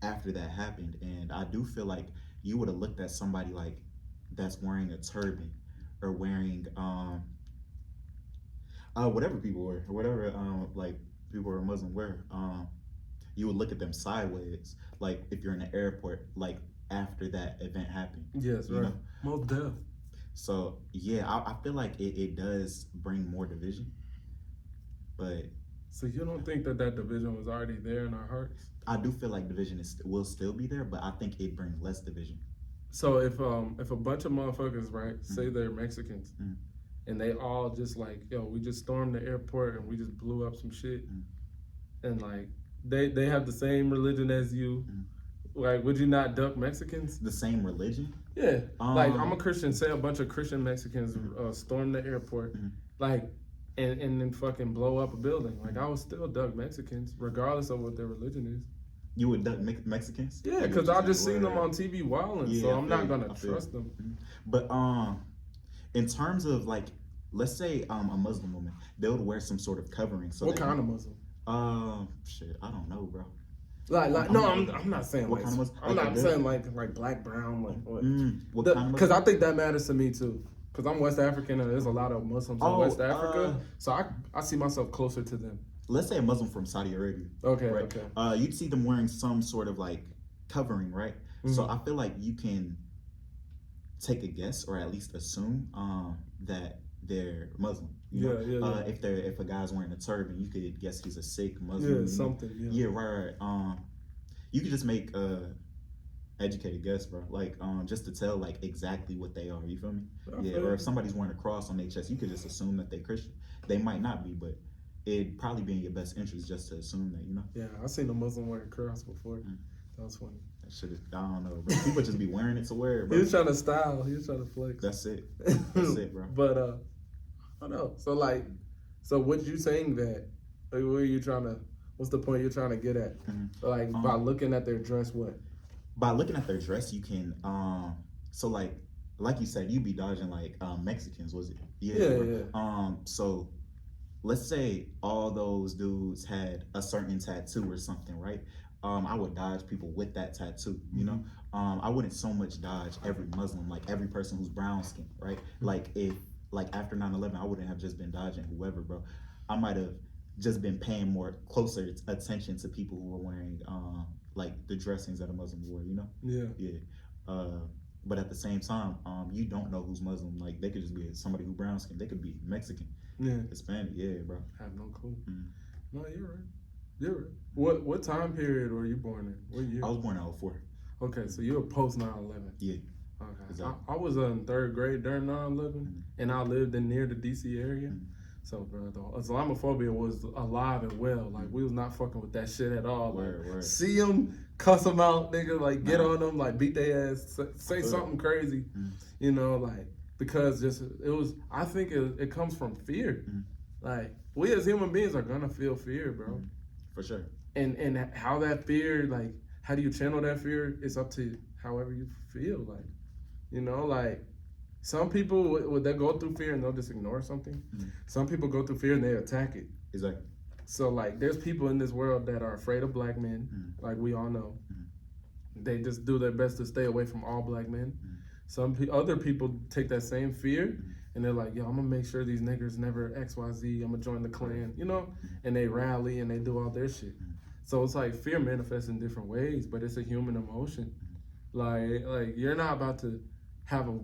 Speaker 2: after that happened, and I do feel like you would have looked at somebody like that's wearing a turban or wearing whatever people wear, or whatever like people who are Muslim wear, you would look at them sideways, like if you're in the airport, like after that event happened.
Speaker 1: Yes,
Speaker 2: you
Speaker 1: right.
Speaker 2: know?
Speaker 1: Most deaf.
Speaker 2: So yeah, I feel like it does bring more division, but
Speaker 1: So you don't think that division was already there in our hearts?
Speaker 2: I do feel like division will still be there, but I think it brings less division.
Speaker 1: So if a bunch of motherfuckers, right, say they're Mexicans, and they all just like, yo, we just stormed the airport and we just blew up some shit, and like they have the same religion as you, like, would you not duck Mexicans?
Speaker 2: The same religion?
Speaker 1: Yeah. Like, I'm a Christian. Say a bunch of Christian Mexicans storm the airport, like, and then fucking blow up a building. Like, I would still duck Mexicans, regardless of what their religion is.
Speaker 2: You would duck Mexicans?
Speaker 1: Yeah, because I just seen them on TV wilding,
Speaker 2: Yeah,
Speaker 1: so
Speaker 2: I
Speaker 1: I'm
Speaker 2: feel
Speaker 1: not
Speaker 2: you.
Speaker 1: gonna
Speaker 2: I feel
Speaker 1: trust
Speaker 2: you.
Speaker 1: them.
Speaker 2: But in terms of like, let's say a Muslim woman, they would wear some sort of covering. So
Speaker 1: What kind of Muslim?
Speaker 2: Shit, I don't know, bro.
Speaker 1: Like no, I'm not saying
Speaker 2: What
Speaker 1: like,
Speaker 2: kind of Muslim?
Speaker 1: I'm
Speaker 2: Like
Speaker 1: not
Speaker 2: a
Speaker 1: saying like black, brown, like what?
Speaker 2: What kind of
Speaker 1: Because
Speaker 2: Muslim?
Speaker 1: I think that matters to me too. Because I'm West African and there's a lot of Muslims in West Africa, so I see myself closer to them.
Speaker 2: Let's say a Muslim from Saudi Arabia.
Speaker 1: Okay,
Speaker 2: right?
Speaker 1: okay.
Speaker 2: You'd see them wearing some sort of like covering, right? So I feel like you can take a guess or at least assume that they're Muslim. You know?
Speaker 1: Yeah.
Speaker 2: If a guy's wearing a turban, you could guess he's a Sikh Muslim.
Speaker 1: Yeah,
Speaker 2: you know?
Speaker 1: something.
Speaker 2: Yeah, right. You could just make educated guess, bro. Like just to tell like exactly what they are. You feel me? Yeah. Or if somebody's wearing a cross on their chest, you could just assume that they're Christian. They might not be, but it'd probably be in your best interest just to assume that. You know?
Speaker 1: Yeah, I seen a Muslim wearing a cross before. That was funny.
Speaker 2: That shit is, I don't know, bro. People just be wearing it to wear it, bro.
Speaker 1: He was trying to style. He was trying to flex.
Speaker 2: That's it. That's it, bro.
Speaker 1: But I don't know. So what you saying that? Like, what are you trying to? What's the point you're trying to get at? Like by looking at their dress, what?
Speaker 2: By looking at their dress, you can so like you said, you be dodging like Mexicans, was it?
Speaker 1: Yeah.
Speaker 2: So let's say all those dudes had a certain tattoo or something, right? I would dodge people with that tattoo, you know? I wouldn't so much dodge every Muslim, like every person who's brown skinned, right? Like if like after 9/11, I wouldn't have just been dodging whoever, bro. I might have just been paying more closer attention to people who were wearing like the dressings that a Muslim wore, you know?
Speaker 1: Yeah.
Speaker 2: Yeah. But at the same time, you don't know who's Muslim. Like they could just be somebody who brown skin. They could be Mexican,
Speaker 1: Yeah.
Speaker 2: Hispanic. Yeah, bro.
Speaker 1: I have no clue.
Speaker 2: Mm.
Speaker 1: No, you're right. You're right. What time period were you born in? What year?
Speaker 2: I was born in 04.
Speaker 1: Okay, so you're post 9/11.
Speaker 2: Yeah.
Speaker 1: Okay.
Speaker 2: Exactly.
Speaker 1: I was in third grade during 9/11, and I lived in near the DC area. So, bro, the Islamophobia was alive and well. Like, we was not fucking with that shit at all.
Speaker 2: Word.
Speaker 1: See them, cuss them out, nigga. Like, get on them, like, beat their ass, say something crazy. You know, like, because I think it comes from fear. Like, we as human beings are gonna feel fear, bro.
Speaker 2: For sure.
Speaker 1: And how that fear, like, how do you channel that fear? It's up to however you feel. Like, you know, like, some people, would they go through fear and they'll just ignore something? Some people go through fear and they attack it.
Speaker 2: Exactly.
Speaker 1: So, like, there's people in this world that are afraid of black men, like we all know. They just do their best to stay away from all black men. Other people take that same fear and they're like, yo, I'm gonna make sure these niggers never XYZ, I'm gonna join the Klan, you know? And they rally and they do all their shit. So it's like fear manifests in different ways, but it's a human emotion. Like you're not about to have a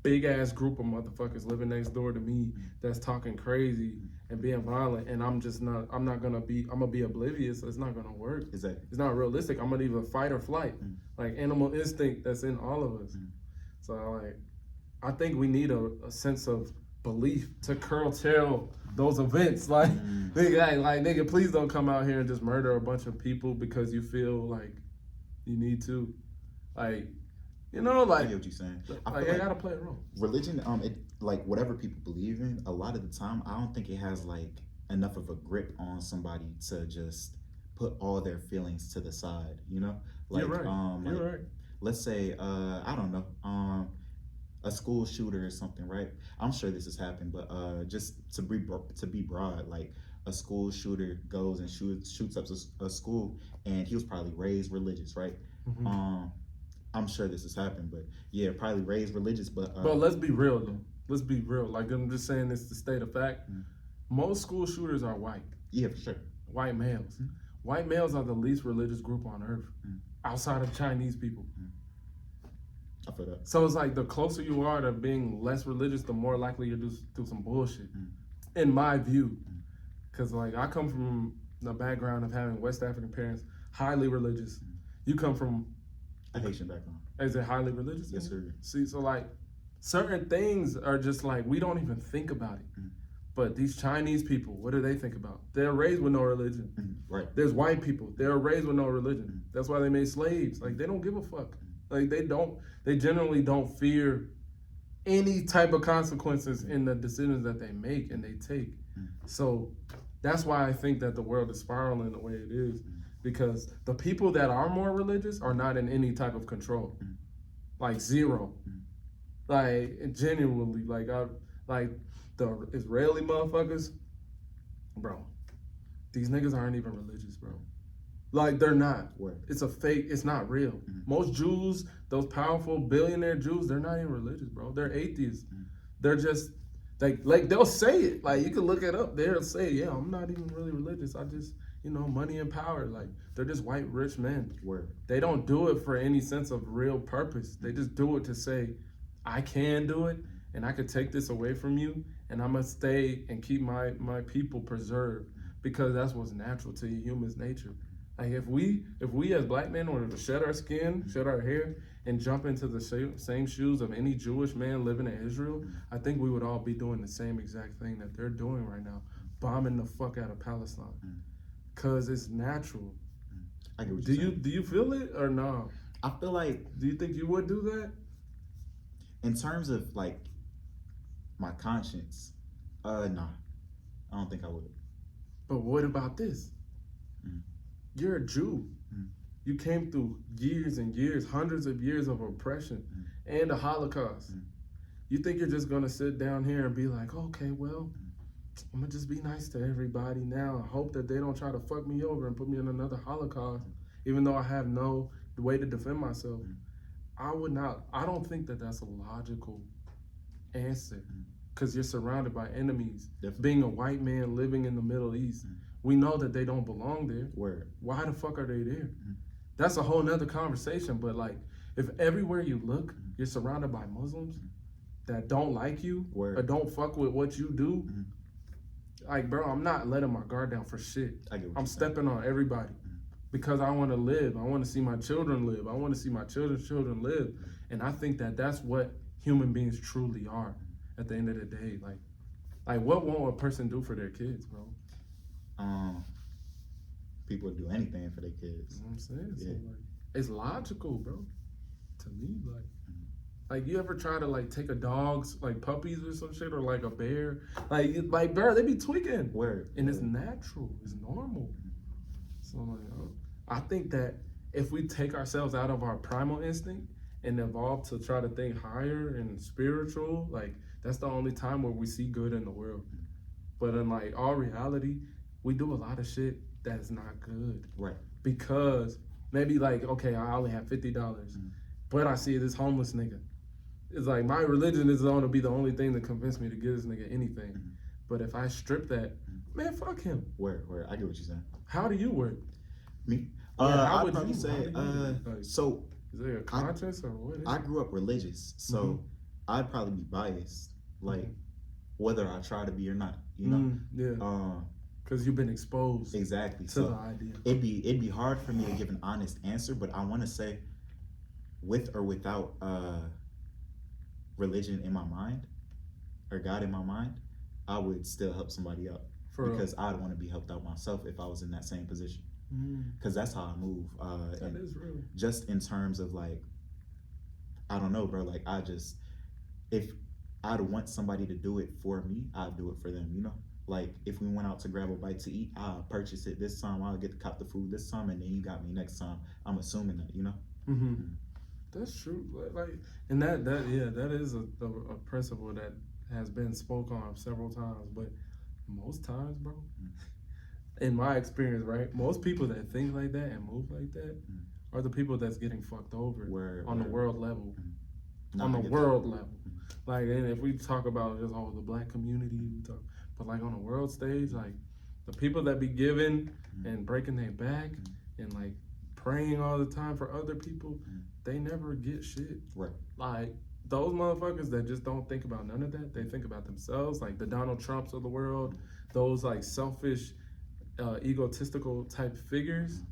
Speaker 1: big ass group of motherfuckers living next door to me that's talking crazy and being violent, and I'm gonna be oblivious. It's not gonna work.
Speaker 2: Exactly.
Speaker 1: It's not realistic. I'm gonna either fight or flight, like animal instinct that's in all of us. So like, I think we need a sense of belief to curtail those events. Like, nigga, please don't come out here and just murder a bunch of people because you feel like you need to. Like, you know, like,
Speaker 2: I get what you're saying.
Speaker 1: I gotta play it wrong.
Speaker 2: Religion, like whatever people believe in, a lot of the time, I don't think it has like enough of a grip on somebody to just put all their feelings to the side. You know, like,
Speaker 1: You're right. You're right.
Speaker 2: Let's say, I don't know, a school shooter or something, right? I'm sure this has happened, but just to be broad, like a school shooter goes and shoots up a school, and he was probably raised religious, right? I'm sure this has happened, but yeah, probably raised religious, but
Speaker 1: let's be real though. Let's be real. Like, I'm just saying this to state of fact. Most school shooters are white.
Speaker 2: Yeah, for sure.
Speaker 1: White males. White males are the least religious group on earth, outside of Chinese people.
Speaker 2: I feel that.
Speaker 1: So it's like the closer you are to being less religious, the more likely you're to do some bullshit, in my view. Because like, I come from the background of having West African parents, highly religious. You come from
Speaker 2: a Haitian background.
Speaker 1: Is it highly religious?
Speaker 2: Yes, sir.
Speaker 1: See, so like, certain things are just like, we don't even think about it. But these Chinese people, what do they think about? They're raised with no religion.
Speaker 2: Right.
Speaker 1: There's white people, they're raised with no religion. That's why they made slaves. Like, they don't give a fuck. Like, they generally don't fear any type of consequences in the decisions that they make and they take. So that's why I think that the world is spiraling the way it is, because the people that are more religious are not in any type of control. Like, zero. Like, genuinely, like the Israeli motherfuckers, bro, these niggas aren't even religious, bro. Like, they're not.
Speaker 2: Word.
Speaker 1: It's a fake, it's not real. Most Jews, those powerful billionaire Jews, they're not even religious, bro. They're atheists. They're just, like they'll say it. Like, you can look it up. They'll say, yeah, I'm not even really religious. I just, you know, money and power. Like, they're just white rich men.
Speaker 2: Word. They
Speaker 1: don't do it for any sense of real purpose. They just do it to say, I can do it, and I could take this away from you, and I'm gonna stay and keep my people preserved, because that's what's natural to humans' nature. Like, if we as black men were to shed our skin, shed our hair, and jump into the same shoes of any Jewish man living in Israel, I think we would all be doing the same exact thing that they're doing right now, bombing the fuck out of Palestine, cause it's natural.
Speaker 2: I get what
Speaker 1: you're
Speaker 2: saying.
Speaker 1: Do you feel it or no?
Speaker 2: I feel like.
Speaker 1: Do you think you would do that?
Speaker 2: In terms of like my conscience, nah, I don't think I would.
Speaker 1: But what about this? You're a Jew. You came through years and years, hundreds of years of oppression and the Holocaust. You think you're just gonna sit down here and be like, okay, well, I'm gonna just be nice to everybody now. I hope that they don't try to fuck me over and put me in another Holocaust, even though I have no way to defend myself. I don't think that that's a logical answer. because you're surrounded by enemies.
Speaker 2: Definitely.
Speaker 1: Being a white man living in the Middle East, we know that they don't belong there.
Speaker 2: Word.
Speaker 1: Why the fuck are they there? That's a whole nother conversation. But like, if everywhere you look, you're surrounded by Muslims that don't like you
Speaker 2: Word.
Speaker 1: or don't fuck with what you do, like, bro, I'm not letting my guard down for shit.
Speaker 2: I get what
Speaker 1: I'm
Speaker 2: you're saying.
Speaker 1: stepping on everybody because I want to live. I want to see my children live. I want to see my children's children live. And I think that that's what human beings truly are at the end of the day. Like what won't a person do for their kids, bro?
Speaker 2: People do anything for their kids.
Speaker 1: You know what I'm saying?
Speaker 2: Yeah.
Speaker 1: So like, it's logical, bro. To me, like you ever try to like take a dog's like puppies or some shit or like a bear, like bro, they be tweaking.
Speaker 2: Word.
Speaker 1: And it's natural, it's normal. So like, I think that if we take ourselves out of our primal instinct and evolve to try to think higher and spiritual, like that's the only time where we see good in the world. But in like all reality, we do a lot of shit that's not good.
Speaker 2: Right.
Speaker 1: Because maybe like, okay, I only have $50, but I see this homeless nigga. It's like my religion is going to be the only thing that convinced me to give this nigga anything. But if I strip that, man, fuck him.
Speaker 2: Word. I get what you're saying.
Speaker 1: How do you work?
Speaker 2: Me?
Speaker 1: How
Speaker 2: I'd
Speaker 1: would
Speaker 2: probably
Speaker 1: you-
Speaker 2: say,
Speaker 1: how do you, like-
Speaker 2: so
Speaker 1: Is there a conscience or what is
Speaker 2: I
Speaker 1: it?
Speaker 2: grew up religious, so I'd probably be biased, like whether I try to be or not, you know?
Speaker 1: Yeah, because you've been exposed
Speaker 2: Exactly.
Speaker 1: to
Speaker 2: So
Speaker 1: the idea.
Speaker 2: it'd be hard for me to give an honest answer, but I want to say, with or without religion in my mind or God in my mind, I would still help somebody out because I'd want to be helped out myself if I was in that same position. Because that's how I move.
Speaker 1: That
Speaker 2: and
Speaker 1: is real.
Speaker 2: just in terms of like, I don't know, bro. Like if I'd want somebody to do it for me, I'd do it for them. You know, like if we went out to grab a bite to eat, I'll purchase it this time. I'll get to cop the food this time, and then you got me next time. I'm assuming that, you know.
Speaker 1: That's true. Like, and that is a principle that has been spoke on several times. But most times, bro, in my experience, right, most people that think like that and move like that are the people that's getting fucked over on the world level. On the world level. Like, and if we talk about just all the black community, but like on the world stage, like the people that be giving and breaking their back and like praying all the time for other people, they never get shit.
Speaker 2: Right.
Speaker 1: Like those motherfuckers that just don't think about none of that, they think about themselves, like the Donald Trumps of the world, those like selfish, egotistical type figures,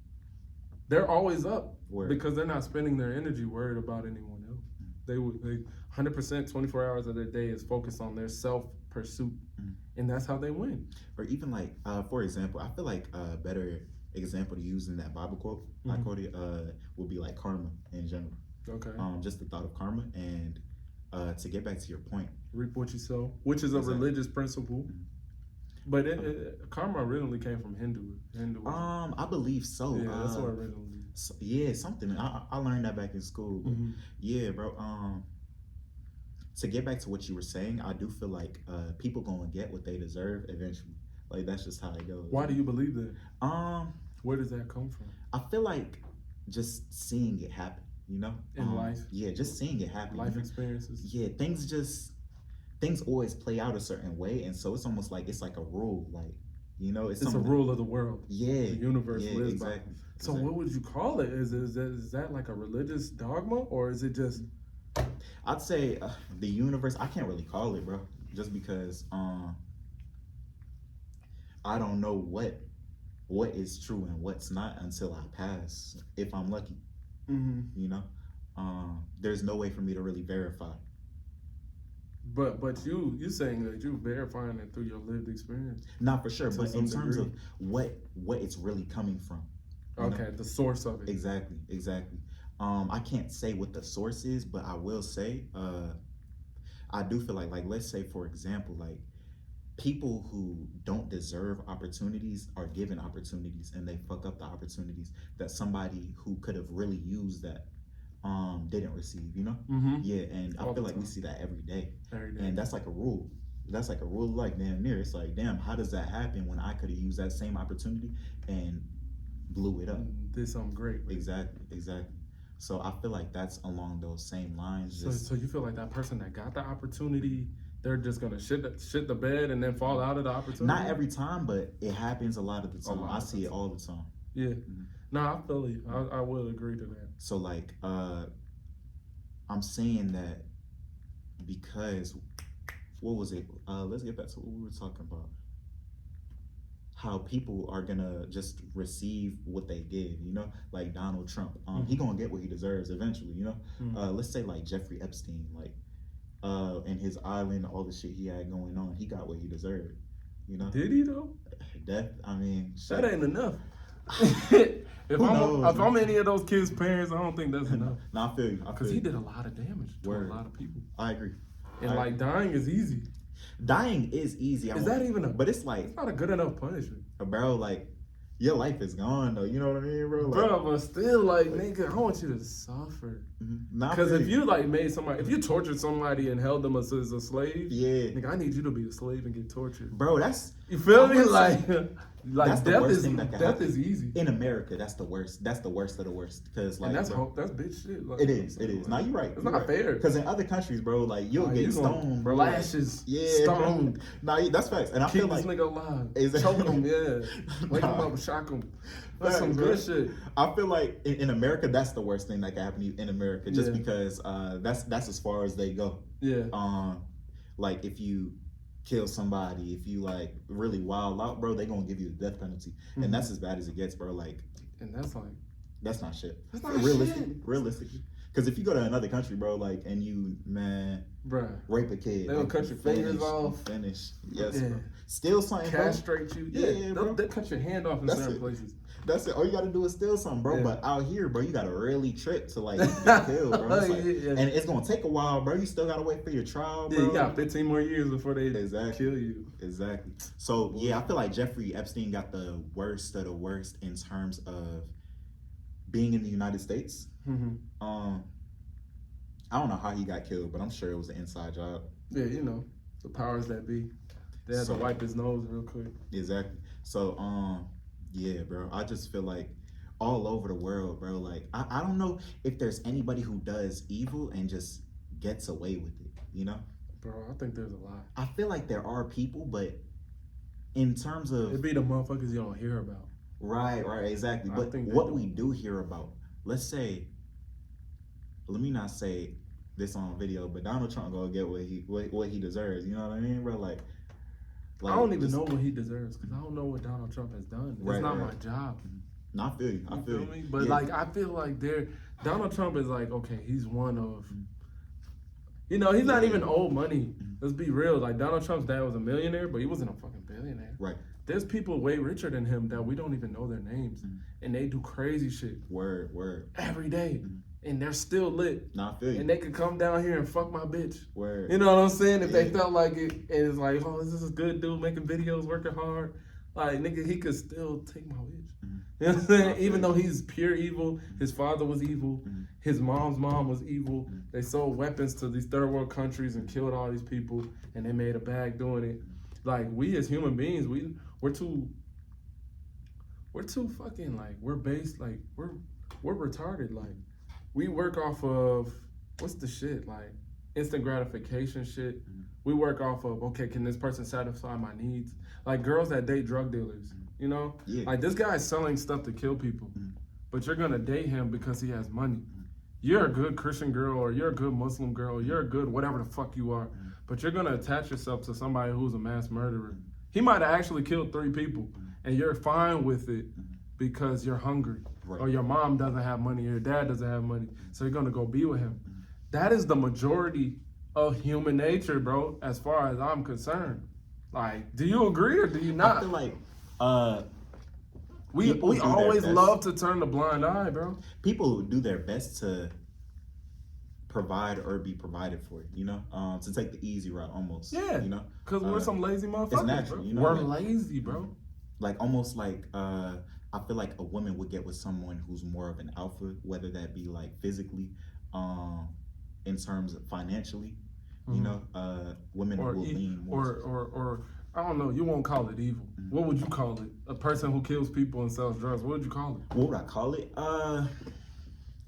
Speaker 1: they're always up because they're not spending their energy worried about anyone else. They 100% 24 hours of their day is focused on their self-pursuit, and that's how they win.
Speaker 2: Or even like, for example, I feel like a better example to use in that Bible quote I quoted would be like karma in general.
Speaker 1: Okay.
Speaker 2: Just the thought of karma, and to get back to your point,
Speaker 1: Reap what you sow, which is a religious principle. But karma originally came from Hinduism.
Speaker 2: I believe so.
Speaker 1: Yeah, that's what originally.
Speaker 2: So, yeah, something I learned that back in school. But yeah, bro. To get back to what you were saying, I do feel like people gonna get what they deserve eventually. Like that's just how it goes.
Speaker 1: Why do you believe that?
Speaker 2: Where
Speaker 1: does that come from?
Speaker 2: I feel like just seeing it happen. You know,
Speaker 1: in life.
Speaker 2: Yeah, just seeing it happen.
Speaker 1: Life experiences.
Speaker 2: Yeah, things always play out a certain way, and so it's almost like it's like a rule. Like, you know, it's
Speaker 1: a rule of the world.
Speaker 2: Yeah,
Speaker 1: the universe lives
Speaker 2: exactly.
Speaker 1: by. So what would you call it? Is that like a religious dogma, or is it just?
Speaker 2: I'd say the universe. I can't really call it, bro, just because I don't know what is true and what's not until I pass, if I'm lucky. You know, there's no way for me to really verify.
Speaker 1: But you saying that you verifying it through your lived experience.
Speaker 2: Not for sure, but in terms of what it's really coming from.
Speaker 1: Okay, the source of it.
Speaker 2: Exactly. I can't say what the source is, but I will say, I do feel like let's say for example, like people who don't deserve opportunities are given opportunities and they fuck up the opportunities that somebody who could have really used that didn't receive, you know? Yeah, and I feel like we see that every day. And that's like a rule. That's like a rule, like damn near. It's like, damn, how does that happen when I could have used that same opportunity and blew it up?
Speaker 1: Did something great.
Speaker 2: Exactly. So I feel like that's along those same lines.
Speaker 1: So you feel like that person that got the opportunity they're just gonna shit the bed and then fall out of the opportunity?
Speaker 2: Not every time, but it happens a lot of the time.
Speaker 1: lot
Speaker 2: I
Speaker 1: of
Speaker 2: see it all the time.
Speaker 1: Yeah. No, I feel you. I will agree to that.
Speaker 2: So like, I'm saying that because what was it? Let's get back to what we were talking about. How people are gonna just receive what they give, you know, like Donald Trump. He gonna get what he deserves eventually, you know. Let's say like Jeffrey Epstein, like and his island, all the shit he had going on, he got what he deserved, you know.
Speaker 1: Did he though?
Speaker 2: Death. I mean, shit.
Speaker 1: That ain't enough. If
Speaker 2: knows,
Speaker 1: I'm any of those kids' parents, I don't think that's enough.
Speaker 2: No, I feel you.
Speaker 1: Because he did a lot of damage to a lot of people.
Speaker 2: I agree.
Speaker 1: And like dying is easy.
Speaker 2: Dying is easy.
Speaker 1: Is that even a?
Speaker 2: But it's like
Speaker 1: it's not a good enough punishment,
Speaker 2: bro. Like your life is gone though. You know what I mean, bro? Like,
Speaker 1: bro, but still, like nigga, I want you to suffer.
Speaker 2: Mm-hmm.
Speaker 1: Because if you like made somebody, if you tortured somebody and held them as a slave,
Speaker 2: yeah,
Speaker 1: nigga, I need you to be a slave and get tortured,
Speaker 2: bro. That's
Speaker 1: you feel me? Like
Speaker 2: that's
Speaker 1: death
Speaker 2: the worst
Speaker 1: is
Speaker 2: thing that can
Speaker 1: death
Speaker 2: happen.
Speaker 1: is easy
Speaker 2: In America, that's the worst. That's the worst of the worst. Because like
Speaker 1: and that's bitch shit. Like,
Speaker 2: it is. It is. Now you're right.
Speaker 1: It's
Speaker 2: you're
Speaker 1: not
Speaker 2: right.
Speaker 1: fair.
Speaker 2: Because in other countries, bro, like you'll get stoned, bro.
Speaker 1: Lashes,
Speaker 2: yeah,
Speaker 1: stoned.
Speaker 2: Nah, that's facts. And I
Speaker 1: Keep
Speaker 2: feel
Speaker 1: this
Speaker 2: like
Speaker 1: nigga alive.
Speaker 2: Exactly.
Speaker 1: Choke him, yeah. Wake him up, shock him. That's
Speaker 2: Facts,
Speaker 1: some
Speaker 2: bro.
Speaker 1: good shit.
Speaker 2: I feel like in America, that's the worst thing that can happen to you in America, just
Speaker 1: Yeah.
Speaker 2: because that's as far as they go.
Speaker 1: Yeah.
Speaker 2: Like if you kill somebody, if you like really wild out, bro, they gonna give you the death penalty, and that's as bad as it gets, bro. Like,
Speaker 1: and that's like
Speaker 2: that's not shit.
Speaker 1: That's not
Speaker 2: Realistically. Because if you go to another country, bro, like, and you, man,
Speaker 1: bruh,
Speaker 2: rape a kid,
Speaker 1: they gonna cut your fingers off.
Speaker 2: Finish, yes,
Speaker 1: Yeah.
Speaker 2: bro. Steal something, bro.
Speaker 1: Castrate you.
Speaker 2: Yeah, bro.
Speaker 1: They'll cut your hand off in
Speaker 2: That's
Speaker 1: certain
Speaker 2: it.
Speaker 1: places.
Speaker 2: That's it. All you gotta do is steal something, bro.
Speaker 1: Yeah.
Speaker 2: But out here, bro, you gotta really trip to like get killed, bro. It's like,
Speaker 1: Yeah.
Speaker 2: and it's gonna take a while, bro. You still gotta wait for your trial, bro.
Speaker 1: Yeah, you got 15 more years before they
Speaker 2: Exactly.
Speaker 1: kill you.
Speaker 2: Exactly. So yeah, I feel like Jeffrey Epstein got the worst of the worst in terms of being in the United States.
Speaker 1: Mm-hmm.
Speaker 2: I don't know how he got killed, but I'm sure it was an inside job.
Speaker 1: Yeah, you know, the powers that be. They had to wipe his nose real quick.
Speaker 2: Exactly. So yeah, bro. I just feel like all over the world, bro. Like I don't know if there's anybody who does evil and just gets away with it, you know?
Speaker 1: Bro, I think there's a lot.
Speaker 2: I feel like there are people, but in terms of
Speaker 1: It'd be the motherfuckers you don't hear about.
Speaker 2: Right, exactly.
Speaker 1: I
Speaker 2: But
Speaker 1: think
Speaker 2: what
Speaker 1: do.
Speaker 2: we do hear about, let's say, let me not say this on video, but Donald Trump gonna get what he deserves. You know what I mean, bro? Like
Speaker 1: I don't even know what he deserves because I don't know what Donald Trump has done. It's not my job.
Speaker 2: No, I feel you. I feel you.
Speaker 1: Me? But
Speaker 2: yeah.
Speaker 1: like, I feel like Donald Trump is like, okay, he's one of, you know, he's not even old money. Let's be real. Like Donald Trump's dad was a millionaire, but he wasn't a fucking billionaire.
Speaker 2: Right.
Speaker 1: There's people way richer than him that we don't even know their names, and they do crazy shit.
Speaker 2: Word.
Speaker 1: Every day, and they're still lit.
Speaker 2: No, I feel you.
Speaker 1: And they could come down here and fuck my bitch.
Speaker 2: Word.
Speaker 1: You know what I'm saying? If they felt like it, and it's like, oh, this is a good dude making videos, working hard. Like, nigga, he could still take my bitch. You know what I'm saying? Even though he's pure evil, his father was evil, his mom's mom was evil. They sold weapons to these third world countries and killed all these people, and they made a bag doing it. Like, we as human beings, we're too fucking, like, we're based, like, we're retarded. Like, we work off of, what's the shit? Like, instant gratification shit. We work off of, okay, can this person satisfy my needs? Like girls that date drug dealers, you know?
Speaker 2: Yeah.
Speaker 1: Like this guy's selling stuff to kill people, but you're gonna date him because he has money. You're a good Christian girl, or you're a good Muslim girl, or you're a good whatever the fuck you are, but you're gonna attach yourself to somebody who's a mass murderer. He might have actually killed 3 people, and you're fine with it because you're hungry, or your mom doesn't have money, or your dad doesn't have money, so you're gonna go be with him. That is the majority of human nature, bro, as far as I'm concerned. Like, do you agree or do you not?
Speaker 2: I feel like
Speaker 1: we always love to turn the blind eye, bro.
Speaker 2: People do their best to provide or be provided for, you know, to take the easy route almost.
Speaker 1: Yeah,
Speaker 2: you know,
Speaker 1: because we're some lazy motherfuckers.
Speaker 2: It's natural,
Speaker 1: bro.
Speaker 2: you know.
Speaker 1: We're lazy, bro.
Speaker 2: Like almost like I feel like a woman would get with someone who's more of an alpha, whether that be like physically, in terms of financially. You know, women will lean more.
Speaker 1: Or I don't know. You won't call it evil. What would you call it? A person who kills people and sells drugs. What would you call it?
Speaker 2: What would I call it?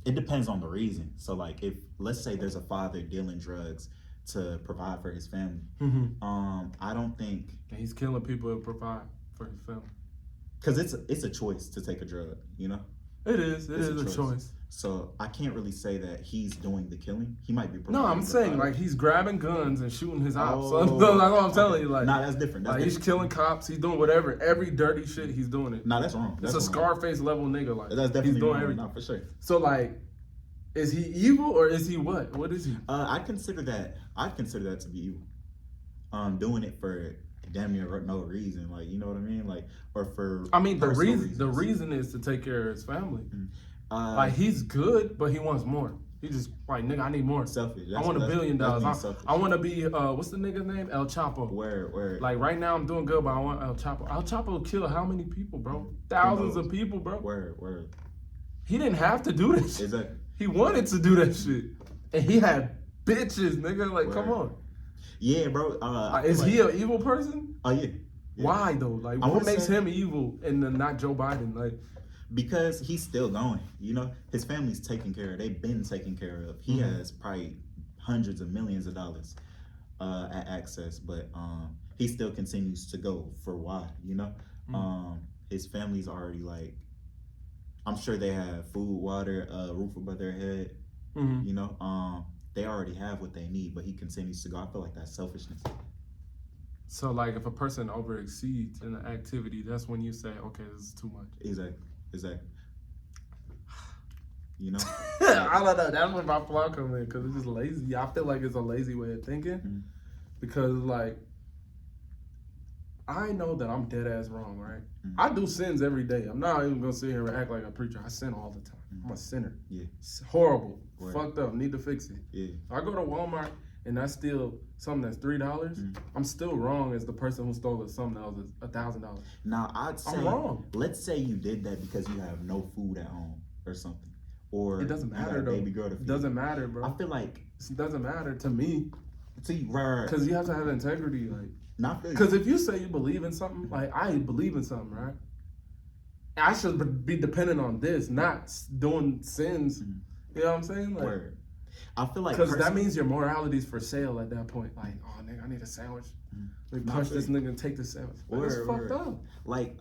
Speaker 2: It depends on the reason. So, like, if let's say there's a father dealing drugs to provide for his family. I don't think
Speaker 1: And he's killing people to provide for his family.
Speaker 2: because it's a choice to take a drug, you know.
Speaker 1: It is. It
Speaker 2: It's
Speaker 1: is
Speaker 2: a
Speaker 1: a
Speaker 2: choice.
Speaker 1: choice.
Speaker 2: So I can't really say that he's doing the killing. He might be.
Speaker 1: No, I'm
Speaker 2: providing
Speaker 1: saying
Speaker 2: for
Speaker 1: like he's grabbing guns and shooting his ops.
Speaker 2: Oh,
Speaker 1: So that's what I'm telling
Speaker 2: okay.
Speaker 1: you. Like,
Speaker 2: Nah, that's different. That's
Speaker 1: like he's
Speaker 2: different.
Speaker 1: killing cops. He's doing whatever. Every dirty shit he's doing it.
Speaker 2: Nah, that's wrong.
Speaker 1: It's
Speaker 2: That's
Speaker 1: a
Speaker 2: wrong.
Speaker 1: Scarface level nigga. Like
Speaker 2: That's definitely
Speaker 1: he's doing
Speaker 2: wrong.
Speaker 1: everything.
Speaker 2: Nah, for sure.
Speaker 1: So like, is he evil or is he what? What is he?
Speaker 2: I'd consider that to be evil. Doing it for damn near no reason, like, you know what I mean, like, or for.
Speaker 1: I mean, the
Speaker 2: personal
Speaker 1: reason is to take care of his family.
Speaker 2: Uh,
Speaker 1: Like he's good, but he wants more. He just like, nigga, I need more.
Speaker 2: selfish.
Speaker 1: I want $1 billion. I
Speaker 2: Selfish.
Speaker 1: want to be what's the nigga's name? El Chapo.
Speaker 2: Where
Speaker 1: Like right now I'm doing good, but I want El Chapo. El Chapo killed how many people, bro? Thousands of people, bro.
Speaker 2: where
Speaker 1: He didn't have to do this shit.
Speaker 2: exactly.
Speaker 1: He wanted to do that shit, and he had bitches, nigga. Like, come
Speaker 2: Word.
Speaker 1: on.
Speaker 2: Yeah, bro.
Speaker 1: Is he an evil person?
Speaker 2: Oh yeah.
Speaker 1: Why though? Like,
Speaker 2: I
Speaker 1: what
Speaker 2: would
Speaker 1: makes
Speaker 2: say-
Speaker 1: him evil and then not Joe Biden? Like,
Speaker 2: Because he's still going, you know, his family's taken care of. They've been taken care of. He has probably hundreds of millions of dollars at access, but he still continues to go for why, you know. His family's already like, I'm sure they have food, water, roof above their head, you know. They already have what they need, but he continues to go. I feel like that's selfishness.
Speaker 1: so like if a person over exceeds in an activity, that's when you say, okay, this is too much.
Speaker 2: Exactly. You know.
Speaker 1: I don't know. That's where my flaw come in because it's just lazy. I feel like it's a lazy way of thinking because like I know that I'm dead ass wrong, right? I do sins every day. I'm not even gonna sit here and act like a preacher. I sin all the time. I'm a sinner.
Speaker 2: Yeah.
Speaker 1: It's horrible.
Speaker 2: Word.
Speaker 1: Fucked up. Need to fix it.
Speaker 2: Yeah.
Speaker 1: I go to Walmart and I steal something that's $3. I'm still wrong as the person who stole something that was $1,000.
Speaker 2: Now I'd say,
Speaker 1: I'm wrong.
Speaker 2: let's say you did that because you have no food at home or something, or
Speaker 1: It doesn't
Speaker 2: you got
Speaker 1: matter
Speaker 2: a
Speaker 1: though.
Speaker 2: baby girl to
Speaker 1: It
Speaker 2: feed.
Speaker 1: doesn't matter,
Speaker 2: I
Speaker 1: bro.
Speaker 2: feel like
Speaker 1: It doesn't matter to me
Speaker 2: right.
Speaker 1: because you have to have integrity, like.
Speaker 2: Not feel you.
Speaker 1: Because if you say you believe in something, like I believe in something, right? I should be dependent on this, not doing sins. You know what I'm saying? Like,
Speaker 2: Word. I feel like
Speaker 1: because that
Speaker 2: personally-
Speaker 1: means your morality's for sale at that point. Like, oh nigga, I need a sandwich. Let me punch this nigga and take this sandwich. Like, that's fucked up.
Speaker 2: Like,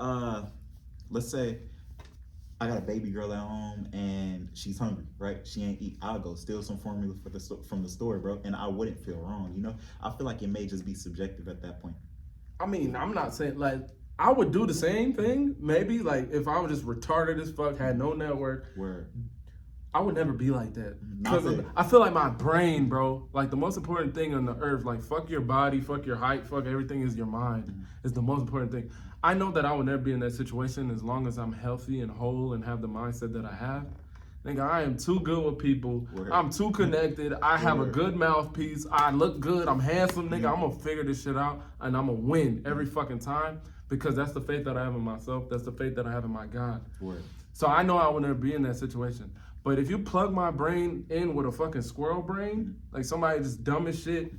Speaker 2: let's say I got a baby girl at home and she's hungry, right? She ain't eat. I'll go steal some formula from the store, bro, and I wouldn't feel wrong, you know? I feel like it may just be subjective at that point.
Speaker 1: I mean, I'm not saying like I would do the same thing. Maybe like if I was just retarded as fuck, had no network,
Speaker 2: Word.
Speaker 1: I would never be like that.
Speaker 2: Not
Speaker 1: Because
Speaker 2: fair.
Speaker 1: I feel like my brain, bro, like the most important thing on the earth, like fuck your body, fuck your height, fuck everything is your mind. Is the most important thing. I know that I would never be in that situation as long as I'm healthy and whole and have the mindset that I have. Nigga, I am too good with people.
Speaker 2: Word.
Speaker 1: I'm too connected. I have a
Speaker 2: Word.
Speaker 1: good mouthpiece. I look good. I'm handsome, nigga. I'm gonna figure this shit out and I'm gonna win every fucking time because that's the faith that I have in myself. That's the faith that I have in my God.
Speaker 2: Word.
Speaker 1: So I know I would never be in that situation. But if you plug my brain in with a fucking squirrel brain, like somebody just dumb as shit,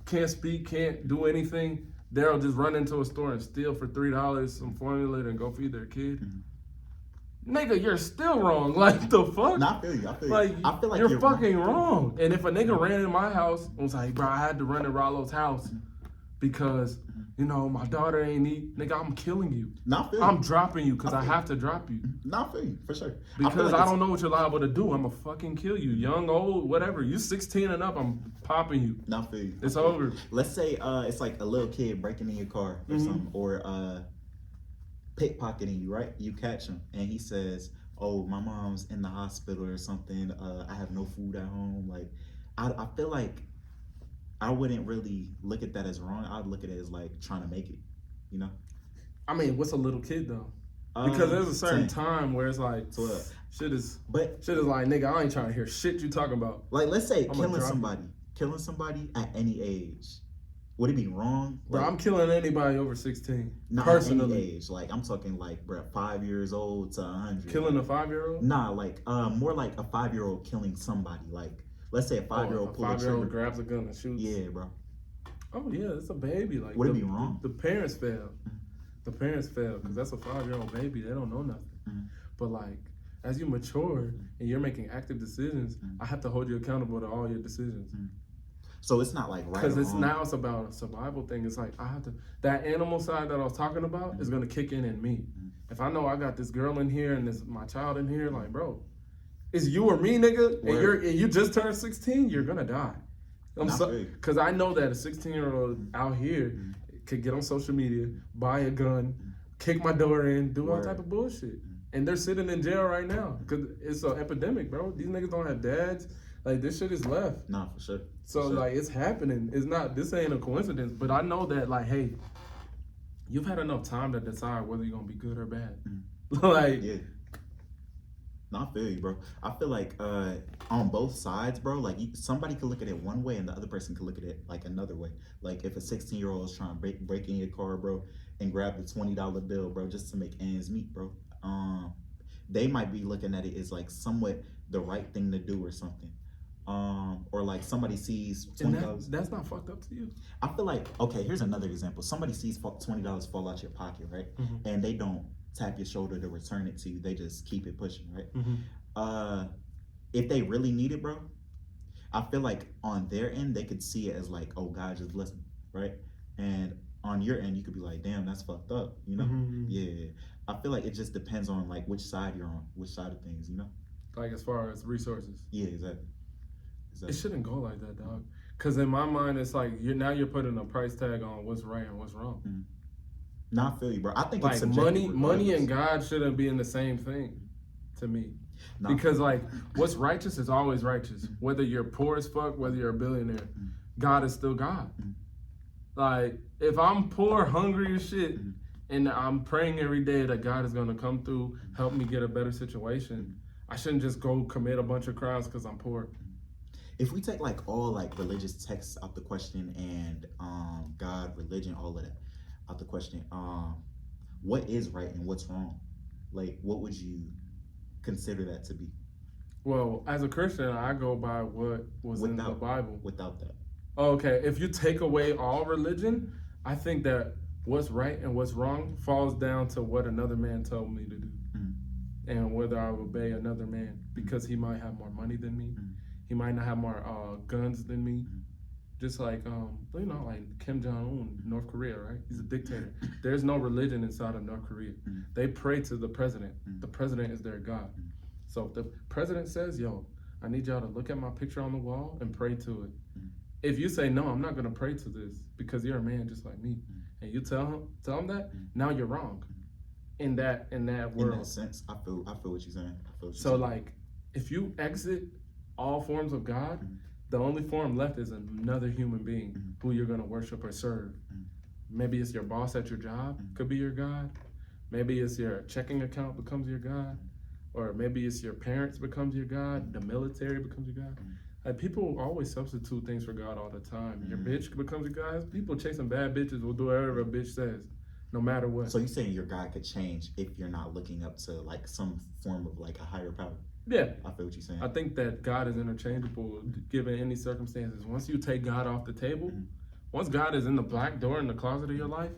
Speaker 1: can't speak, can't do anything, they'll just run into a store and steal for $3 some formula and go feed their kid. Nigga, you're still wrong. Like the fuck?
Speaker 2: Not feel you. I feel
Speaker 1: Like,
Speaker 2: you. I feel like
Speaker 1: you're
Speaker 2: wrong.
Speaker 1: fucking wrong. And if a nigga ran in my house and was like, bro, I had to run to Rollo's house because, you know, my daughter ain't eat, nigga, I'm killing you.
Speaker 2: Not feel you.
Speaker 1: I'm dropping you because
Speaker 2: I
Speaker 1: I
Speaker 2: feel
Speaker 1: have to drop you.
Speaker 2: Not feel you, for sure.
Speaker 1: Because
Speaker 2: feel like
Speaker 1: I
Speaker 2: it's-
Speaker 1: don't know what you're liable to do. I'm gonna fucking kill you. Young, old, whatever. You 16 and up, I'm popping you.
Speaker 2: Not feel you.
Speaker 1: It's over.
Speaker 2: Let's say it's like a little kid breaking in your car or something, or pickpocketing you, right? You catch him, and he says, "Oh, my mom's in the hospital or something. I have no food at home." Like, I feel like I wouldn't really look at that as wrong. I'd look at it as like trying to make it, you know?
Speaker 1: I mean, what's a little kid though? Because there's a certain
Speaker 2: 10,
Speaker 1: time where it's like
Speaker 2: 12.
Speaker 1: shit is
Speaker 2: But
Speaker 1: like, nigga, I ain't trying to hear shit you talking about.
Speaker 2: like, let's say
Speaker 1: I'ma drop
Speaker 2: killing somebody at any age, would it be wrong?
Speaker 1: Bro,
Speaker 2: Like,
Speaker 1: I'm killing anybody over 16.
Speaker 2: not at any
Speaker 1: personally.
Speaker 2: age. Like, I'm talking like, bro, 5 years old to 100.
Speaker 1: Killing a 5-year-old?
Speaker 2: Nah, like more like a 5-year-old killing somebody. Like, let's say a 5-year-old pull a
Speaker 1: 5-year-old
Speaker 2: trigger.
Speaker 1: grabs a gun and shoots.
Speaker 2: Yeah, bro.
Speaker 1: Oh yeah, it's a baby. Like,
Speaker 2: Would it
Speaker 1: the,
Speaker 2: be wrong?
Speaker 1: The parents fail. The parents fail because that's a 5-year-old baby. They don't know nothing. But like, as you mature and you're making active decisions, I have to hold you accountable to all your decisions.
Speaker 2: So it's not like right
Speaker 1: Because
Speaker 2: or
Speaker 1: it's
Speaker 2: wrong.
Speaker 1: now it's about a survival thing. It's like I have to, that animal side that I was talking about is gonna kick in me. If I know I got this girl in here and this my child in here, like bro, it's you or me, nigga, and you just turned 16, you're gonna die. Because I know that a 16-year-old out here could get on social media, buy a gun, kick my door in, do all type of bullshit, and they're sitting in jail right now because it's an epidemic, bro. These niggas don't have dads. Like this shit is left.
Speaker 2: Nah, for sure.
Speaker 1: So like it's happening. It's not. This ain't a coincidence. But I know that like, hey, you've had enough time to decide whether you're gonna be good or bad. Like,
Speaker 2: yeah. No, I feel you, bro. I feel like on both sides, bro, like somebody could look at it one way and the other person could look at it like another way. Like if a 16-year-old is trying to break in your car, bro, and grab the $20 bill, bro, just to make ends meet, bro. They might be looking at it as like somewhat the right thing to do or something. Or like somebody sees $20.
Speaker 1: That's not fucked up to you.
Speaker 2: I feel like, okay, here's another example. Somebody sees $20 fall out your pocket, right? And they don't tap your shoulder to return it to you. They just keep it pushing, right? If they really need it, bro, I feel like on their end, they could see it as like, oh, God just blessed me, right? And on your end, you could be like, damn, that's fucked up, you know? Yeah. I feel like it just depends on like which side you're on, which side of things, you know?
Speaker 1: Like as far as resources.
Speaker 2: Yeah, exactly.
Speaker 1: It shouldn't go like that, dog. Because in my mind, it's like you're putting a price tag on what's right and what's wrong.
Speaker 2: No, I feel you, bro. I think
Speaker 1: like
Speaker 2: it's
Speaker 1: money and God shouldn't be in the same thing to me. Because like what's righteous is always righteous. Whether you're poor as fuck, whether you're a billionaire, God is still God. Like if I'm poor, hungry as shit, and I'm praying every day that God is gonna come through, help me get a better situation, I shouldn't just go commit a bunch of crimes because I'm poor.
Speaker 2: If we take like all like religious texts out the question and God, religion, all of that out the question, what is right and what's wrong? Like, what would you consider that to be?
Speaker 1: Well, as a Christian, I go by what was in the Bible.
Speaker 2: Without that.
Speaker 1: Okay, if you take away all religion, I think that what's right and what's wrong falls down to what another man told me to do. And whether I obey another man because he might have more money than me. He might not have more guns than me. Just like, like Kim Jong-un, North Korea, right? He's a dictator. There's no religion inside of North Korea. They pray to the president. The president is their God. So if the president says, yo, I need y'all to look at my picture on the wall and pray to it. If you say, no, I'm not going to pray to this because you're a man just like me, and you tell him that, now you're wrong. In that world.
Speaker 2: In that sense, I feel what you're saying.
Speaker 1: So like, if you exit all forms of God, the only form left is another human being who you're going to worship or serve. Maybe it's your boss at your job could be your God. Maybe it's your checking account becomes your God. Or maybe it's your parents becomes your God. The military becomes your God. Like people always substitute things for God all the time. Your bitch becomes your God. People chasing bad bitches will do whatever a bitch says, no matter what.
Speaker 2: So you're saying your God could change if you're not looking up to like some form of like a higher power?
Speaker 1: Yeah.
Speaker 2: I feel what you're saying.
Speaker 1: I think that God is interchangeable given any circumstances. Once you take God off the table, once God is in the black door in the closet of your life,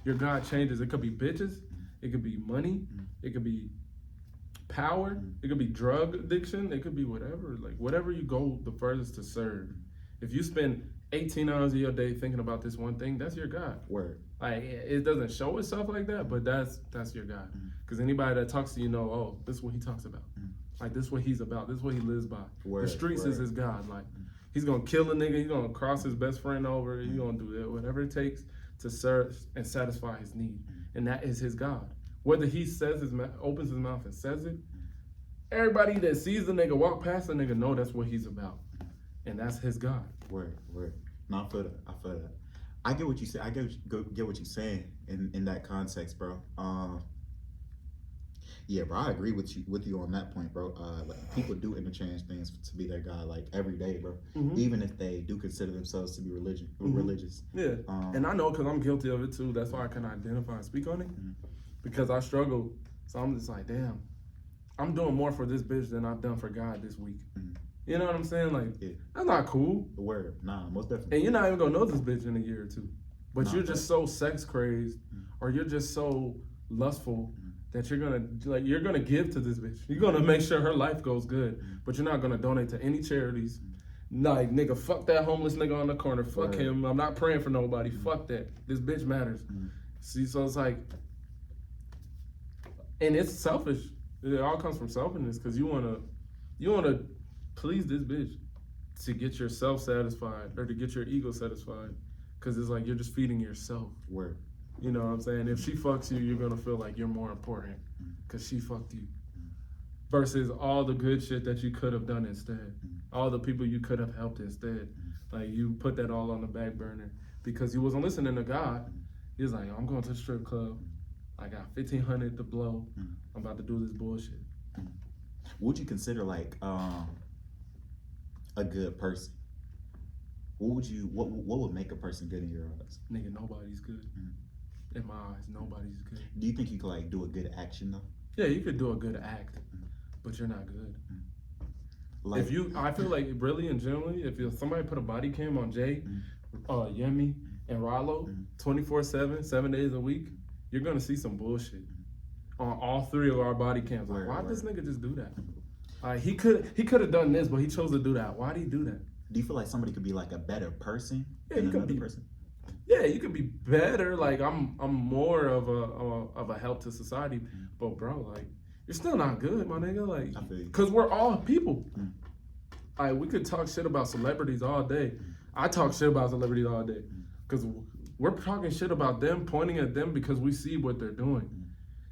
Speaker 1: your God changes. It could be bitches, it could be money, it could be power, it could be drug addiction, it could be whatever. Like whatever you go the furthest to serve. If you spend 18 hours of your day thinking about this one thing, that's your God.
Speaker 2: Word.
Speaker 1: Like it doesn't show itself like that, but that's your God. Because anybody that talks to you know, oh, this is what he talks about. Like this is what he's about. This is what he lives by. The streets is his God. Like he's gonna kill a nigga. He's gonna cross his best friend over. He's gonna do that, whatever it takes to serve and satisfy his need. And that is his God. Whether he says opens his mouth and says it, everybody that sees the nigga walk past the nigga know that's what he's about, and that's his God.
Speaker 2: Word. No, I feel that. I get what you say. I get what you're saying in that context, bro. Yeah, bro, I agree with you on that point, bro. Like people do interchange things to be their God, like every day, bro. Even if they do consider themselves to be religious.
Speaker 1: Yeah, and I know because I'm guilty of it too. That's why I can identify and speak on it because I struggle. So I'm just like, damn, I'm doing more for this bitch than I've done for God this week. You know what I'm saying? Like, that's not cool.
Speaker 2: The word, nah, most definitely.
Speaker 1: And you're not even gonna know this bitch in a year or two, but you're just so sex crazed, or you're just so lustful. That you're gonna give to this bitch. You're gonna make sure her life goes good, but you're not gonna donate to any charities. Like, nigga, fuck that homeless nigga on the corner. Fuck
Speaker 2: Right.
Speaker 1: him. I'm not praying for nobody. Fuck that. This bitch matters. See, so it's like, and it's selfish. It all comes from selfishness because you wanna please this bitch to get yourself satisfied or to get your ego satisfied. Because it's like you're just feeding yourself.
Speaker 2: Word.
Speaker 1: You know what I'm saying? If she fucks you, you're gonna feel like you're more important because she fucked you. Versus all the good shit that you could have done instead. All the people you could have helped instead. Like you put that all on the back burner because you wasn't listening to God. He was like, I'm going to the strip club. I got $1,500 to blow. I'm about to do this bullshit.
Speaker 2: Would you consider like a good person? What would make a person good in your eyes?
Speaker 1: Nigga, nobody's good. In my eyes, nobody's good.
Speaker 2: Do you think you could like do a good action though?
Speaker 1: Yeah, you could do a good act, but you're not good.
Speaker 2: Like
Speaker 1: I feel like really and generally, if somebody put a body cam on Jay, Yemi, and Rollo 24/7, 7 days a week, you're gonna see some bullshit on all three of our body cams. Like, why did this nigga just do that? Like, he could have done this, but he chose to do that. Why did he do that?
Speaker 2: do you feel like somebody could be like a better person
Speaker 1: Yeah,
Speaker 2: than
Speaker 1: you could
Speaker 2: another
Speaker 1: be.
Speaker 2: person?
Speaker 1: Yeah, you could be better. Like I'm more of a help to society, but bro, like you're still not good, my nigga. Like,
Speaker 2: I feel you.
Speaker 1: cause we're all people. Like we could talk shit about celebrities all day. I talk shit about celebrities all day, cause we're talking shit about them, pointing at them because we see what they're doing.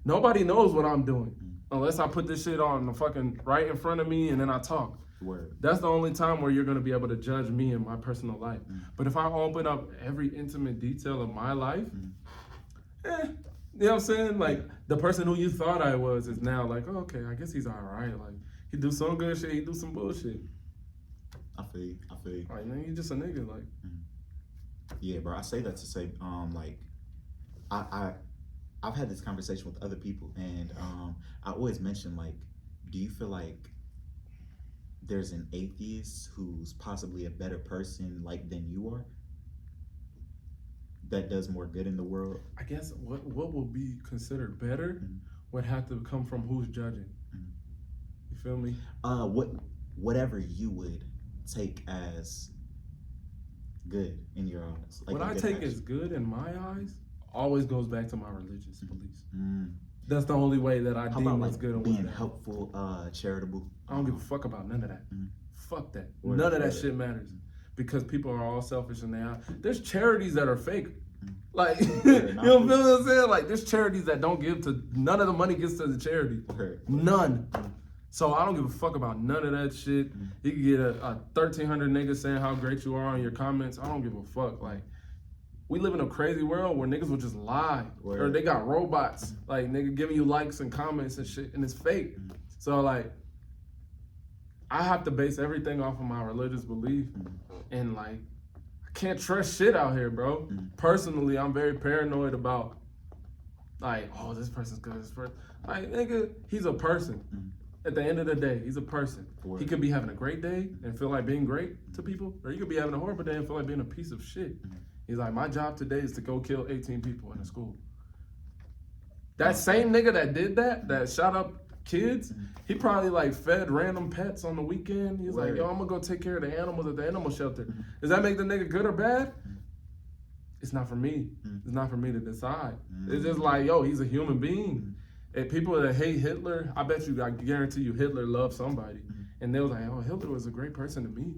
Speaker 1: Nobody knows what I'm doing unless I put this shit on the fucking right in front of me and then I talk.
Speaker 2: Word.
Speaker 1: That's the only time where you're gonna be able to judge me in my personal life. But if I open up every intimate detail of my life, you know what I'm saying? Like the person who you thought I was is now like, oh, okay, I guess he's all right. Like he do some good shit, he do some bullshit.
Speaker 2: I feel you.
Speaker 1: Like man, you just a nigga. Like
Speaker 2: Yeah, bro. I say that to say, like, I've had this conversation with other people, and I always mention like, do you feel like there's an atheist who's possibly a better person like than you are, that does more good in the world?
Speaker 1: I guess what will be considered better would have to come from who's judging. You feel me?
Speaker 2: Whatever you would take as good in your eyes. Like
Speaker 1: What
Speaker 2: a
Speaker 1: I
Speaker 2: good
Speaker 1: take
Speaker 2: action.
Speaker 1: as good in my eyes always goes back to my religious beliefs.
Speaker 2: Mm.
Speaker 1: That's the only way that I
Speaker 2: How
Speaker 1: deem
Speaker 2: about
Speaker 1: what's
Speaker 2: like
Speaker 1: good and
Speaker 2: being
Speaker 1: what's bad.
Speaker 2: helpful, charitable?
Speaker 1: I don't give a fuck about none of that. Fuck that.
Speaker 2: Word,
Speaker 1: None of that
Speaker 2: word.
Speaker 1: shit matters because people are all selfish and there's charities that are fake. Like you know what I'm saying? Like there's charities that don't give to none of the money gets to the charity.
Speaker 2: Word.
Speaker 1: None. So I don't give a fuck about none of that shit. You can get a 1,300 niggas saying how great you are in your comments. I don't give a fuck. Like we live in a crazy world where niggas will just lie.
Speaker 2: Word.
Speaker 1: Or they got robots, like nigga giving you likes and comments and shit, and it's fake. So like, I have to base everything off of my religious belief, and like, I can't trust shit out here, bro. Personally, I'm very paranoid about, like, oh, this person's good, this person. Like, nigga, he's a person. At the end of the day, he's a person.
Speaker 2: Word.
Speaker 1: He could be having a great day and feel like being great to people, or he could be having a horrible day and feel like being a piece of shit. He's like, my job today is to go kill 18 people in a school. That same nigga that did that shot up kids, he probably like fed random pets on the weekend. He's like,
Speaker 2: Word.
Speaker 1: yo, I'm gonna go take care of the animals at the animal shelter. Does that make the nigga good or bad? It's not for me. It's not for me to decide. It's just like, yo, he's a human being. And people that hate Hitler, I guarantee you Hitler loved somebody. And they was like, oh, Hitler was a great person to me.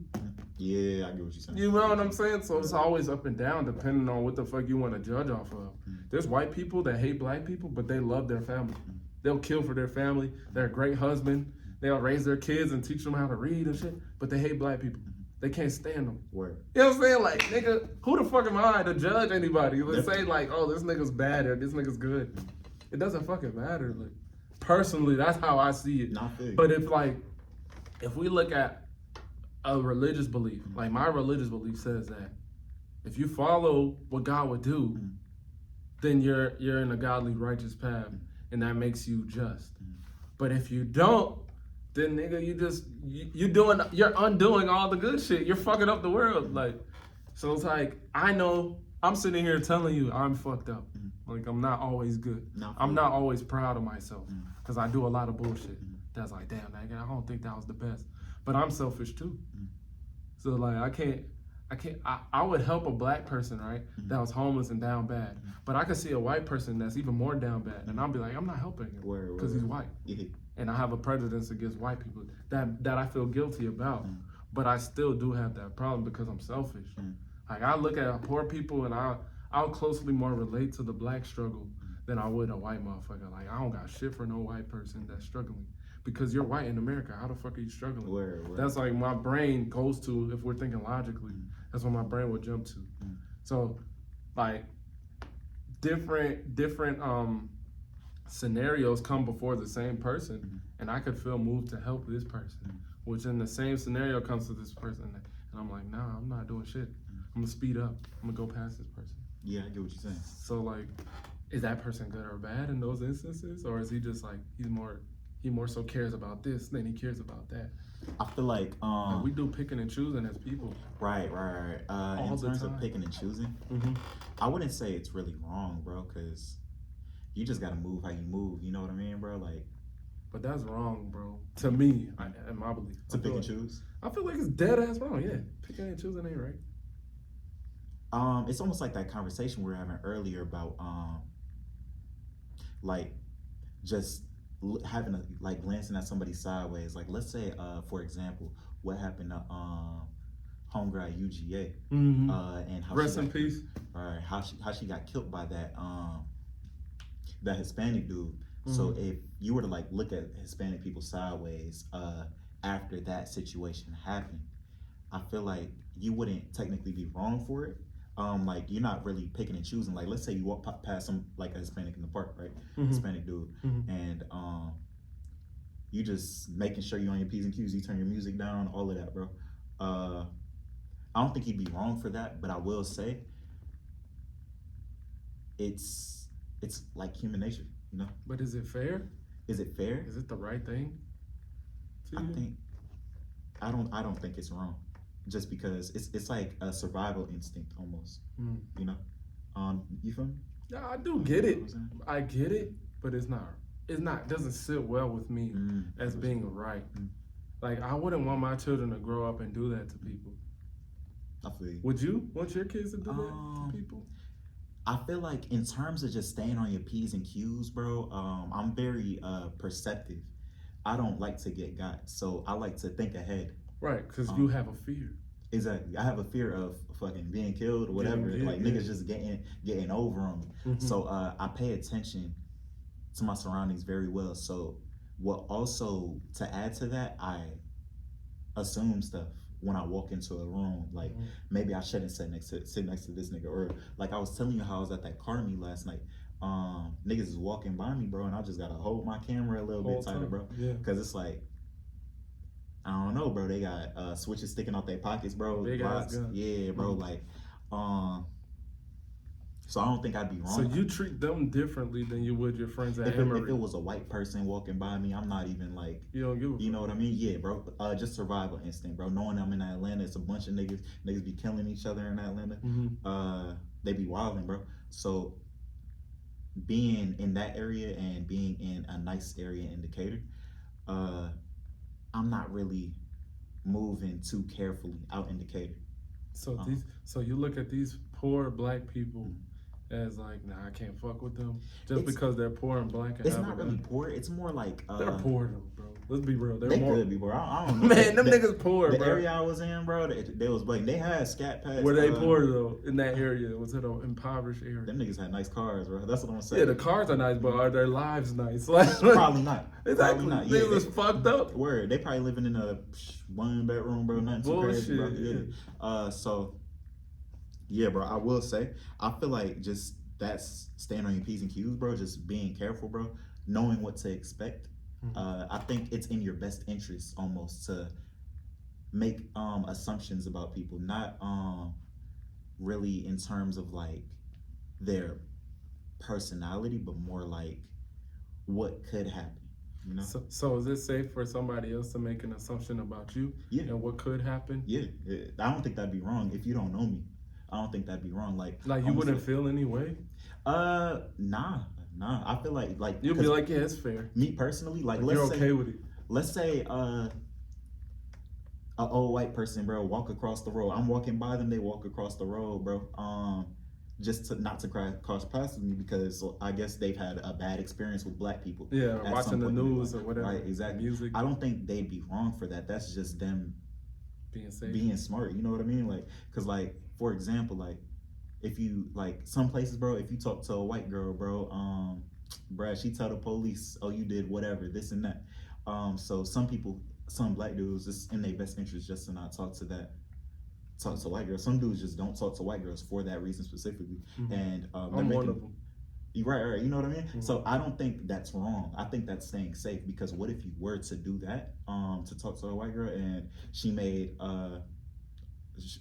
Speaker 2: Yeah, I get what you're saying.
Speaker 1: You know what I'm saying? So it's always up and down depending on what the fuck you want to judge off of. There's white people that hate black people, but they love their family. They'll kill for their family. They're a great husband. They'll raise their kids and teach them how to read and shit, but they hate black people. They can't stand them.
Speaker 2: Word.
Speaker 1: You know what I'm saying? Like, nigga, who the fuck am I to judge anybody? Let's say like, oh, this nigga's bad or this nigga's good. It doesn't fucking matter. Like, personally, that's how I see it.
Speaker 2: Not big.
Speaker 1: But if we look at a religious belief, like my religious belief says that if you follow what God would do, then you're in a godly, righteous path, and that makes you just. But if you don't, then nigga, you're undoing all the good shit. You're fucking up the world. Like, so it's like, I know I'm sitting here telling you I'm fucked up. Like, I'm not always good. I'm not always proud of myself because I do a lot of bullshit. That's like, damn, nigga, I don't think that was the best. But I'm selfish too. So like I would help a black person, right, that was homeless and down bad. But I could see a white person that's even more down bad, and I'll be like, I'm not helping him because he's white.
Speaker 2: Yeah.
Speaker 1: And I have a prejudice against white people that I feel guilty about. But I still do have that problem because I'm selfish. Like I look at poor people and I'll closely more relate to the black struggle than I would a white motherfucker. Like I don't got shit for no white person that's struggling. Because you're white in America, how the fuck are you struggling?
Speaker 2: Word.
Speaker 1: That's like my brain goes to, if we're thinking logically, that's what my brain would jump to. So like different scenarios come before the same person, and I could feel moved to help this person, which in the same scenario comes to this person, and I'm like, nah, I'm not doing shit. I'm gonna speed up. I'm gonna go past this person.
Speaker 2: Yeah, I get what you're saying.
Speaker 1: So like, is that person good or bad in those instances, or is he just like he more so cares about this than he cares about that?
Speaker 2: I feel like
Speaker 1: we do picking and choosing as people.
Speaker 2: Right. In terms of picking and choosing, I wouldn't say it's really wrong, bro, because you just gotta move how you move. You know what I mean, bro? Like,
Speaker 1: but that's wrong, bro. To me, in my belief,
Speaker 2: to pick and choose.
Speaker 1: I feel like it's dead ass wrong. Yeah, picking and choosing ain't right.
Speaker 2: It's almost like that conversation we were having earlier about like just having a, like glancing at somebody sideways. Like, let's say for example, what happened to homegirl at UGA, and how
Speaker 1: rest in peace.
Speaker 2: Right, how she got killed by that Hispanic dude. So if you were to like look at Hispanic people sideways after that situation happened, I feel like you wouldn't technically be wrong for it. Like you're not really picking and choosing. Like let's say you walk past some like a Hispanic in the park, right? Hispanic dude, and you just making sure you're on your P's and Q's, you turn your music down, all of that, bro. I don't think you'd be wrong for that, but I will say it's like human nature, you know.
Speaker 1: But is it fair?
Speaker 2: Is it fair?
Speaker 1: Is it the right thing?
Speaker 2: I don't think it's wrong. Just because it's like a survival instinct almost, you know. You feel me?
Speaker 1: Yeah, I do get it. I get it, but it's not. Doesn't sit well with me as being right. Like I wouldn't want my children to grow up and do that to people.
Speaker 2: I feel you.
Speaker 1: Would you want your kids to do that to people?
Speaker 2: I feel like in terms of just staying on your P's and Q's, bro, I'm very perceptive. I don't like to get got, so I like to think ahead.
Speaker 1: Right, because you have a fear.
Speaker 2: Exactly. I have a fear of fucking being killed or whatever. Niggas just getting over them. So I pay attention to my surroundings very well. So what also to add to that, I assume stuff when I walk into a room. Like maybe I shouldn't sit next to this nigga, or like I was telling you how I was at that car meet last night. Niggas is walking by me, bro, and I just gotta hold my camera a little bit tighter, bro. Yeah. Cause it's like, I don't know, bro. They got switches sticking out their pockets, bro.
Speaker 1: Big ass gun.
Speaker 2: Yeah, bro. Like, so I don't think I'd be wrong.
Speaker 1: So you treat them differently than you would your friends at Emory.
Speaker 2: If it was a white person walking by me, I'm not even like,
Speaker 1: you don't give a
Speaker 2: you know what I mean? Yeah, bro. Just survival instinct, bro. Knowing I'm in Atlanta, it's a bunch of niggas be killing each other in Atlanta. They be wilding, bro. So being in that area and being in a nice area in Decatur, I'm not really moving too carefully out in Decatur.
Speaker 1: So so you look at these poor black people as like, nah, I can't fuck with them just because they're poor and black. And
Speaker 2: it's not really poor. It's more like
Speaker 1: they're poor though, bro. Let's be real.
Speaker 2: They could be poor. I don't know.
Speaker 1: Man, them niggas poor,
Speaker 2: the
Speaker 1: bro.
Speaker 2: The area I was in, bro, they was black. They had scat pads.
Speaker 1: Were they poor though in that area? Was it an impoverished area?
Speaker 2: Them niggas had nice cars, bro. That's what I'm saying.
Speaker 1: Yeah, the cars are nice, but are their lives nice? Like,
Speaker 2: probably not.
Speaker 1: Exactly.
Speaker 2: Probably not.
Speaker 1: They
Speaker 2: Yeah,
Speaker 1: was fucked up.
Speaker 2: Word. They probably living in a 1-bedroom, bro. Nothing too crazy, bro.
Speaker 1: Yeah.
Speaker 2: So yeah, bro. I will say, I feel like just that's staying on your P's and Q's, bro. Just being careful, bro. Knowing what to expect. I think it's in your best interest almost to make assumptions about people, not really in terms of like their personality, but more like what could happen. You know?
Speaker 1: So is it safe for somebody else to make an assumption about you? Yeah. And what could happen?
Speaker 2: Yeah. I don't think that'd be wrong if you don't know me. I don't think that'd be wrong. Like
Speaker 1: you wouldn't feel any way?
Speaker 2: Nah. I feel like
Speaker 1: you'll be like, yeah, it's fair.
Speaker 2: Me personally, like
Speaker 1: you're okay with it.
Speaker 2: Let's say a old white person, bro, walk across the road. I'm walking by them, they walk across the road, bro. Just to not to cross paths with me because I guess they've had a bad experience with black people.
Speaker 1: Yeah,
Speaker 2: at
Speaker 1: watching
Speaker 2: some
Speaker 1: the
Speaker 2: point in their
Speaker 1: news
Speaker 2: life.
Speaker 1: or whatever.
Speaker 2: Right, exactly.
Speaker 1: Music,
Speaker 2: I don't think they'd be wrong for that. That's just them
Speaker 1: being safe.
Speaker 2: being smart. You know what I mean? Like, cause like for example, like if you like some places, bro, if you talk to a white girl, bro, bruh, she tell the police, oh, you did whatever, this and that. So some people, some black dudes, it's in their best interest just to not talk to white girls. Some dudes just don't talk to white girls for that reason specifically.
Speaker 1: Mhm.
Speaker 2: And
Speaker 1: I'm one of them.
Speaker 2: you're right, you know what I mean?
Speaker 1: Mhm.
Speaker 2: So I don't think that's wrong. I think that's staying safe because what if you were to do that, to talk to a white girl and she made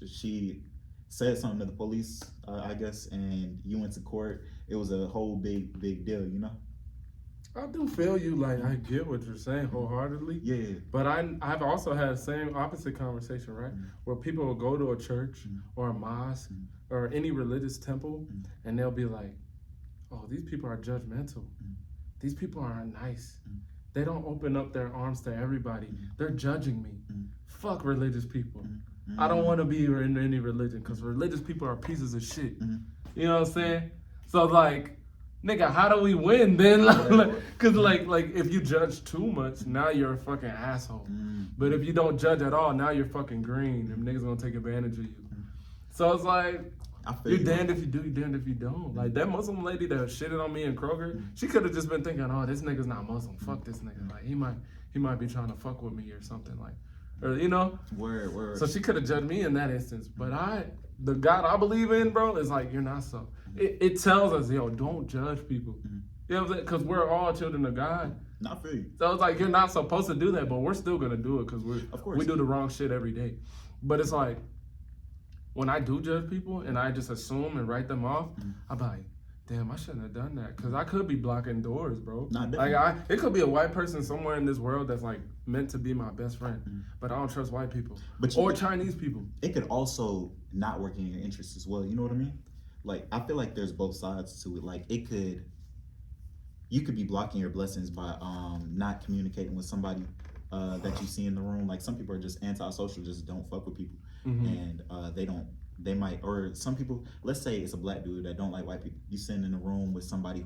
Speaker 2: she said something to the police, I guess, and you went to court, it was a whole big deal, you know?
Speaker 1: I do feel you. Like, I get what you're saying wholeheartedly.
Speaker 2: Yeah.
Speaker 1: But I've also had the same opposite conversation, right?
Speaker 2: Mhm.
Speaker 1: Where people will go to a church
Speaker 2: Mhm.
Speaker 1: or a mosque
Speaker 2: Mhm.
Speaker 1: or any religious temple,
Speaker 2: Mhm.
Speaker 1: and they'll be like, "Oh, these people are judgmental.
Speaker 2: Mhm.
Speaker 1: These people aren't nice.
Speaker 2: Mhm.
Speaker 1: They don't open up their arms to everybody.
Speaker 2: Mhm.
Speaker 1: They're judging me.
Speaker 2: Mhm.
Speaker 1: Fuck religious people.
Speaker 2: Mhm.
Speaker 1: I don't want to be in any religion because religious people are pieces of shit."
Speaker 2: Mhm.
Speaker 1: You know what I'm saying? So like, nigga, how do we win then? Cause like if you judge too much, now you're a fucking asshole.
Speaker 2: Mhm.
Speaker 1: But if you don't judge at all, now you're fucking green. Them niggas gonna take advantage of you. So it's like,
Speaker 2: I feel
Speaker 1: you're
Speaker 2: you.
Speaker 1: damned if you do, you're damned if you don't. Like that Muslim lady that shitted on me in Kroger, she could have just been thinking, oh, this nigga's not Muslim. Fuck this nigga. Like he might be trying to fuck with me or something like, or you know.
Speaker 2: Word.
Speaker 1: So she could have judged me in that instance. But the God I believe in, bro, is like, you're not so. It tells us, yo, don't judge people.
Speaker 2: Mhm.
Speaker 1: You know what I'm saying? Because we're all children of God.
Speaker 2: No, I feel you.
Speaker 1: So it's like, you're not supposed to do that, but we're still going to do it because
Speaker 2: Of course.
Speaker 1: we do the wrong shit every day. But it's like, when I do judge people and I just assume and write them off, I'm like, damn, I shouldn't have done that because I could be blocking doors, bro.
Speaker 2: Not
Speaker 1: Like it could be a white person somewhere in this world that's like meant to be my best friend, but I don't trust white people or Chinese people.
Speaker 2: It could also not work in your interest as well. You know what I mean? Like I feel like there's both sides to it. Like you could be blocking your blessings by not communicating with somebody that you see in the room. Like some people are just antisocial, just don't fuck with people, and they might, or some people, let's say it's a black dude that don't like white people. You sitting in a room with somebody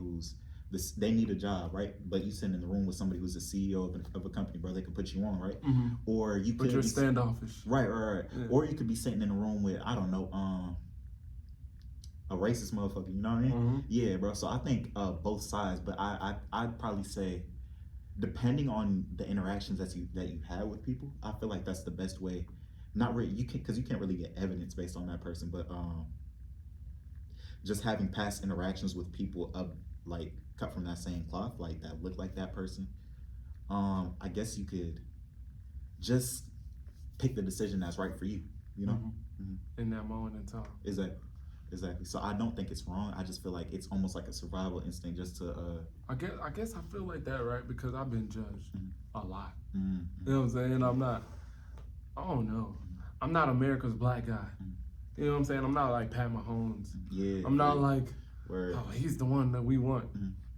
Speaker 2: they need a job, right? But you sitting in the room with somebody who's the CEO of a company, bro. They could put you on, right? Or you could
Speaker 1: But you're standoffish.
Speaker 2: Right.
Speaker 1: Yeah.
Speaker 2: Or you could be sitting in a room with, I don't know, a racist motherfucker. You know what I mean? Yeah, bro. So I think both sides, but I'd probably say, depending on the interactions that you had with people, I feel like that's the best way. Not really, because you can't really get evidence based on that person, but just having past interactions with people of like cut from that same cloth, like that look like that person. I guess you could just pick the decision that's right for you. You know,
Speaker 1: in that moment in time.
Speaker 2: Exactly. So I don't think it's wrong. I just feel like it's almost like a survival instinct, just to.
Speaker 1: I guess I feel like that, right? Because I've been judged a lot.
Speaker 2: Mm-hmm.
Speaker 1: You know what I'm saying? I don't know. I'm not America's black guy. You know what I'm saying? I'm not like Pat Mahomes.
Speaker 2: Yeah.
Speaker 1: I'm not like,
Speaker 2: Word.
Speaker 1: oh, he's the one that we want.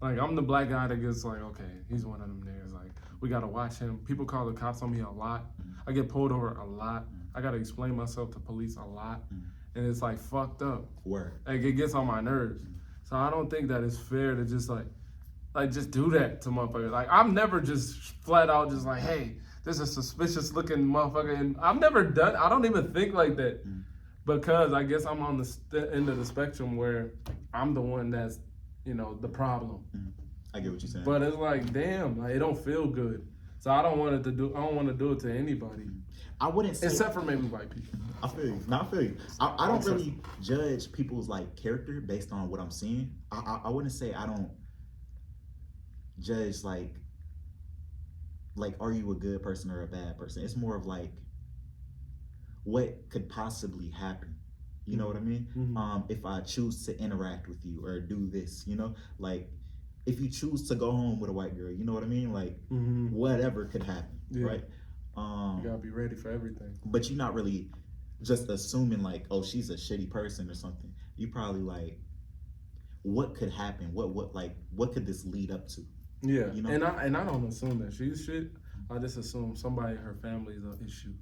Speaker 1: Like, I'm the black guy that gets like, okay, he's one of them niggas. Like, we gotta watch him. People call the cops on me a lot. I get pulled over a lot. I gotta explain myself to police a lot. And it's like fucked up.
Speaker 2: Word.
Speaker 1: Like, it gets on my nerves. So I don't think that it's fair to just like just do that to motherfuckers. Like, I'm never just flat out just like, hey, this is a suspicious looking motherfucker. And I've never done, I don't even think like that. Because I guess I'm on the end of the spectrum where I'm the one that's, you know, the problem.
Speaker 2: I get what you're saying.
Speaker 1: But it's like, damn, like, it don't feel good. So I don't want to do it to anybody.
Speaker 2: I wouldn't say,
Speaker 1: except for maybe white people.
Speaker 2: I feel you. No, I feel you. I don't really judge people's like character based on what I'm seeing. I wouldn't say I don't judge like are you a good person or a bad person? It's more of like what could possibly happen. You know what I mean? If I choose to interact with you or do this, you know, like if you choose to go home with a white girl, you know what I mean? Like whatever could happen, right?
Speaker 1: You gotta be ready for everything.
Speaker 2: But you're not really just assuming like, oh, she's a shitty person or something. You probably like, what could happen? What could this lead up to?
Speaker 1: Yeah,
Speaker 2: you know?
Speaker 1: and I don't assume that she's shit. I just assume somebody in her family is an issue.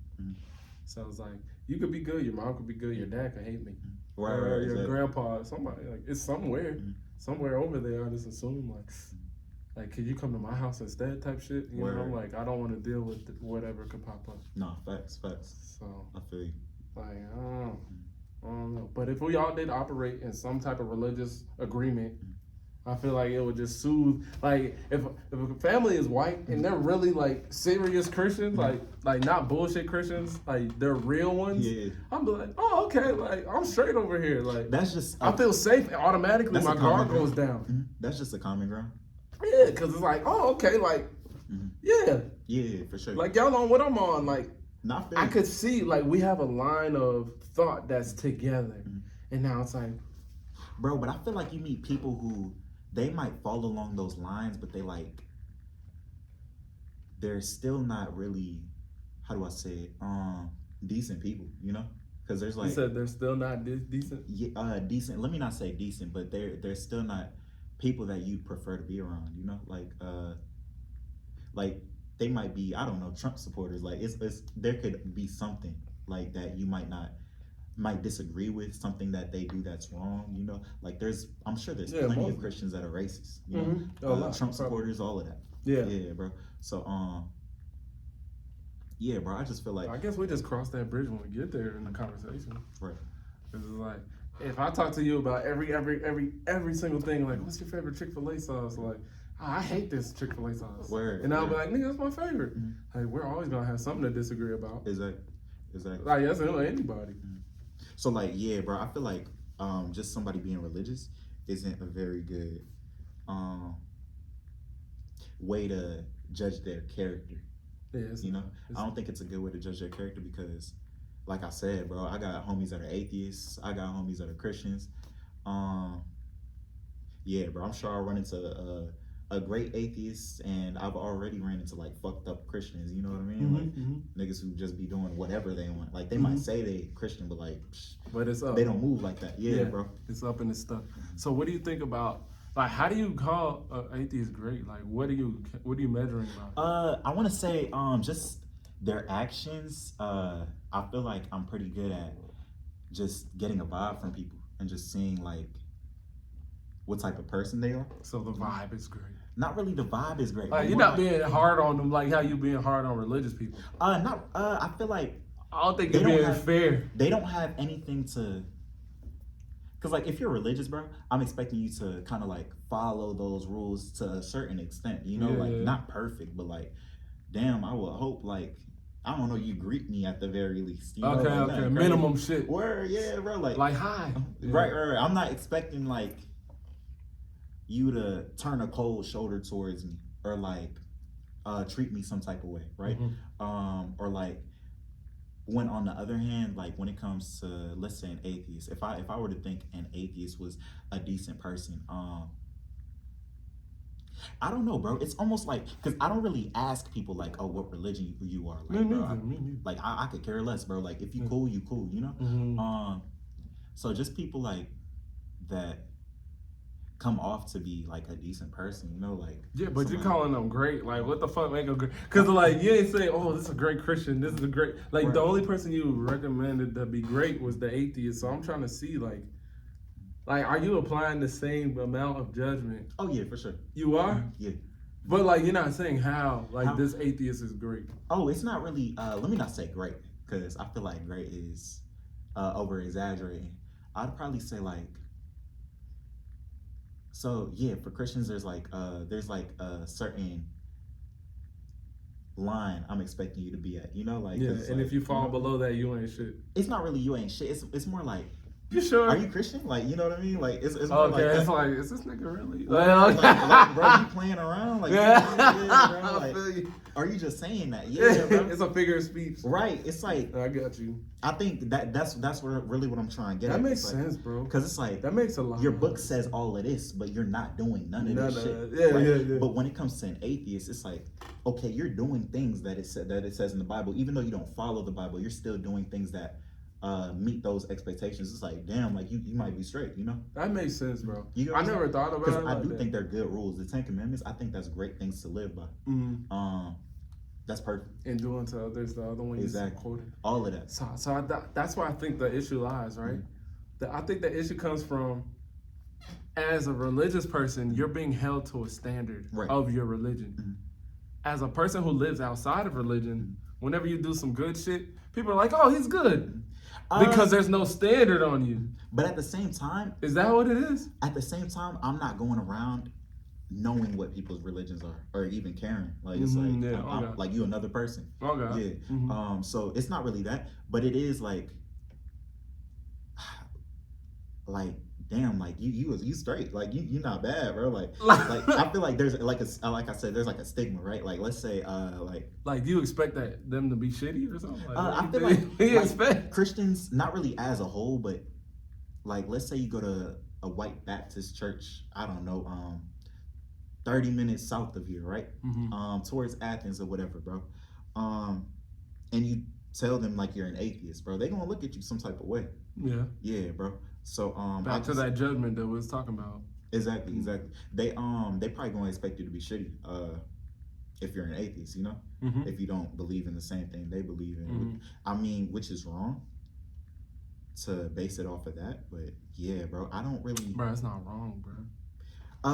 Speaker 1: So it's like you could be good, your mom could be good, your dad could hate me,
Speaker 2: Right,
Speaker 1: or
Speaker 2: right,
Speaker 1: your
Speaker 2: exactly.
Speaker 1: grandpa, somebody like it's somewhere,
Speaker 2: Mhm.
Speaker 1: somewhere over there. I just assume like, could you come to my house instead, type shit. You know,
Speaker 2: Word.
Speaker 1: like I don't want to deal with whatever could pop up.
Speaker 2: No, facts.
Speaker 1: So
Speaker 2: I feel you.
Speaker 1: like I don't know. But if we all did operate in some type of religious agreement, I feel like it would just soothe. Like if a family is white and they're really like serious Christians, like not bullshit Christians, like they're real ones.
Speaker 2: Yeah,
Speaker 1: I'm be like, oh okay, like I'm straight over here. Like
Speaker 2: that's just.
Speaker 1: I feel safe. Automatically,
Speaker 2: That's
Speaker 1: my
Speaker 2: a common
Speaker 1: guard goes
Speaker 2: ground.
Speaker 1: down.
Speaker 2: That's just a common ground.
Speaker 1: Yeah, because it's like, oh okay, like
Speaker 2: Mhm.
Speaker 1: yeah,
Speaker 2: Yeah, for sure.
Speaker 1: like y'all on what I'm on. Like
Speaker 2: Not
Speaker 1: I
Speaker 2: fair.
Speaker 1: could see like we have a line of thought that's together, and now it's like.
Speaker 2: Bro, but I feel like you meet people who they might fall along those lines, but they're still not really, how do I say it, decent people, you know? Because there's
Speaker 1: You
Speaker 2: like
Speaker 1: said they're still not decent.
Speaker 2: decent. Let me not say decent, but they're still not people that you'd prefer to be around, you know? Like they might be, I don't know, Trump supporters. Like it's there could be something like that you might disagree with, something that they do that's wrong, you know. Like I'm sure there's
Speaker 1: Yeah,
Speaker 2: plenty
Speaker 1: most.
Speaker 2: of Christians that are racist, you know.
Speaker 1: Mm-hmm. A lot,
Speaker 2: Trump
Speaker 1: probably.
Speaker 2: supporters, all of that.
Speaker 1: Yeah.
Speaker 2: Bro. So yeah, bro. I just feel like
Speaker 1: I guess we just cross that bridge when we get there in the conversation.
Speaker 2: right.
Speaker 1: Cause it's like if I talk to you about every single thing, like what's your favorite Chick-fil-A sauce? Like I hate this Chick-fil-A sauce.
Speaker 2: Word,
Speaker 1: and I'll be
Speaker 2: word.
Speaker 1: like, nigga, that's my favorite.
Speaker 2: Mhm.
Speaker 1: Like we're always gonna have something to disagree about.
Speaker 2: Exactly.
Speaker 1: Like that's anybody.
Speaker 2: So like, yeah, bro. I feel like just somebody being religious isn't a very good way to judge their character.
Speaker 1: Yeah,
Speaker 2: You know, I don't think it's a good way to judge their character because, like I said, bro, I got homies that are atheists. I got homies that are Christians. Yeah, bro, I'm sure I'll run into a great atheist, and I've already ran into like fucked up Christians. You know what I mean? Like niggas who just be doing whatever they want. Like they might say they Christian, but like,
Speaker 1: but it's up.
Speaker 2: they don't move like that. Yeah, bro.
Speaker 1: It's up and it's stuff. So what do you think about? Like, how do you call an atheist great? Like, what are you measuring about?
Speaker 2: I want to say just their actions. I feel like I'm pretty good at just getting a vibe from people and just seeing like what type of person they are.
Speaker 1: So the vibe is great.
Speaker 2: Not really the vibe is great.
Speaker 1: Like,
Speaker 2: but
Speaker 1: you're
Speaker 2: more
Speaker 1: not being hard on them like how you being hard on religious people.
Speaker 2: I feel like
Speaker 1: I don't think
Speaker 2: They
Speaker 1: you're
Speaker 2: don't
Speaker 1: being
Speaker 2: have-
Speaker 1: fair.
Speaker 2: they don't have anything to. Cause like if you're religious, bro, I'm expecting you to kind of like follow those rules to a certain extent. You know, like
Speaker 1: Yeah.
Speaker 2: not perfect, but like, damn, I would hope like. I don't know, you greet me at the very least. You know,
Speaker 1: Okay,
Speaker 2: like,
Speaker 1: okay,
Speaker 2: nothing
Speaker 1: minimum
Speaker 2: crazy.
Speaker 1: shit.
Speaker 2: Word, yeah, bro.
Speaker 1: Like hi.
Speaker 2: Right. I'm not expecting like you to turn a cold shoulder towards me or like treat me some type of way, right? Or like when on the other hand, like when it comes to let's say an atheist, if I were to think an atheist was a decent person, I don't know, bro. It's almost like because I don't really ask people like, oh, what religion you are. Like,
Speaker 1: Me
Speaker 2: bro,
Speaker 1: neither. Me neither.
Speaker 2: like I could care less, bro. Like if you cool, you cool, you know.
Speaker 1: Mhm.
Speaker 2: So just people like that come off to be like a decent person, you know, like
Speaker 1: Yeah, but you're
Speaker 2: somebody-
Speaker 1: calling them great. Like, what the fuck make them great? Because, like, you ain't say, oh, this is a great Christian. This is a great. Like,
Speaker 2: Right.
Speaker 1: the only person you recommended to be great was the atheist. So I'm trying to see, like, are you applying the same amount of judgment?
Speaker 2: Oh yeah, for sure.
Speaker 1: You are?
Speaker 2: Yeah.
Speaker 1: But, like, you're not saying how. Like,
Speaker 2: How?
Speaker 1: this atheist is great.
Speaker 2: Oh, it's not really. Let me not say great because I feel like great is over exaggerating. I'd probably say like. So yeah, for Christians, there's like a certain line I'm expecting you to be at. You know, like
Speaker 1: Yeah,
Speaker 2: 'cause,
Speaker 1: and
Speaker 2: like,
Speaker 1: if you fall
Speaker 2: know,
Speaker 1: below that, you ain't shit.
Speaker 2: it's not really you ain't shit. It's more like,
Speaker 1: You sure?
Speaker 2: are you Christian? Like, you know what I mean? Like it's more
Speaker 1: Okay,
Speaker 2: like that.
Speaker 1: it's like, is this nigga really?
Speaker 2: Like, bro, you playing around? Like,
Speaker 1: Yeah.
Speaker 2: yeah, bro,
Speaker 1: I
Speaker 2: like,
Speaker 1: feel you.
Speaker 2: are you just saying that? Yeah, bro.
Speaker 1: It's a figure of speech.
Speaker 2: Right. It's like
Speaker 1: I got you.
Speaker 2: I think that's really what I'm trying to get
Speaker 1: That
Speaker 2: at.
Speaker 1: makes
Speaker 2: It's like,
Speaker 1: sense, bro.
Speaker 2: because it's like
Speaker 1: That makes a lot.
Speaker 2: your
Speaker 1: of
Speaker 2: book
Speaker 1: sense.
Speaker 2: says all of this, but you're not doing none of this
Speaker 1: None
Speaker 2: shit.
Speaker 1: of it. Yeah,
Speaker 2: right?
Speaker 1: yeah.
Speaker 2: But when it comes to an atheist, it's like, okay, you're doing things that it says in the Bible, even though you don't follow the Bible, you're still doing things that meet those expectations. It's like, damn, like you might be straight, you know?
Speaker 1: That makes sense, bro.
Speaker 2: You get
Speaker 1: I
Speaker 2: what I'm
Speaker 1: never thought about
Speaker 2: Because
Speaker 1: it.
Speaker 2: I
Speaker 1: like
Speaker 2: do
Speaker 1: that.
Speaker 2: think they're good rules. The Ten Commandments, I think that's great things to live by.
Speaker 1: Mhm.
Speaker 2: That's perfect.
Speaker 1: and do unto others the other one you
Speaker 2: Exactly.
Speaker 1: quoted.
Speaker 2: All of that.
Speaker 1: That's why I think the issue lies, right? I think the issue comes from, as a religious person, you're being held to a standard
Speaker 2: Right.
Speaker 1: of your religion. As a person who lives outside of religion, whenever you do some good shit, people are like, "Oh, he's good," because there's no standard on you.
Speaker 2: But at the same time,
Speaker 1: Is that what it is?
Speaker 2: I'm not going around knowing what people's religions are or even caring. Like it's like
Speaker 1: Yeah,
Speaker 2: I'm
Speaker 1: okay.
Speaker 2: like you another person.
Speaker 1: Okay.
Speaker 2: Yeah. So it's not really that, but it is like damn, like you straight, like you not bad, bro. Like I feel like there's like like I said, there's like a stigma, right? Like let's say
Speaker 1: Like, do you expect them to be shitty or something? Like,
Speaker 2: I
Speaker 1: what
Speaker 2: feel
Speaker 1: do
Speaker 2: like,
Speaker 1: you expect?
Speaker 2: Christians, not really as a whole, but like let's say you go to a white Baptist church, I don't know, 30 minutes south of here, right? Towards Athens or whatever, bro. And you tell them like you're an atheist, bro, they gonna look at you some type of way. Yeah, bro. So
Speaker 1: Back to that judgment that we was talking about.
Speaker 2: Exactly. They probably gonna expect you to be shitty if you're an atheist, you know, if you don't believe in the same thing they believe in. I mean, which is wrong to base it off of that, but yeah, bro, I don't really.
Speaker 1: Bro, it's not wrong, bro.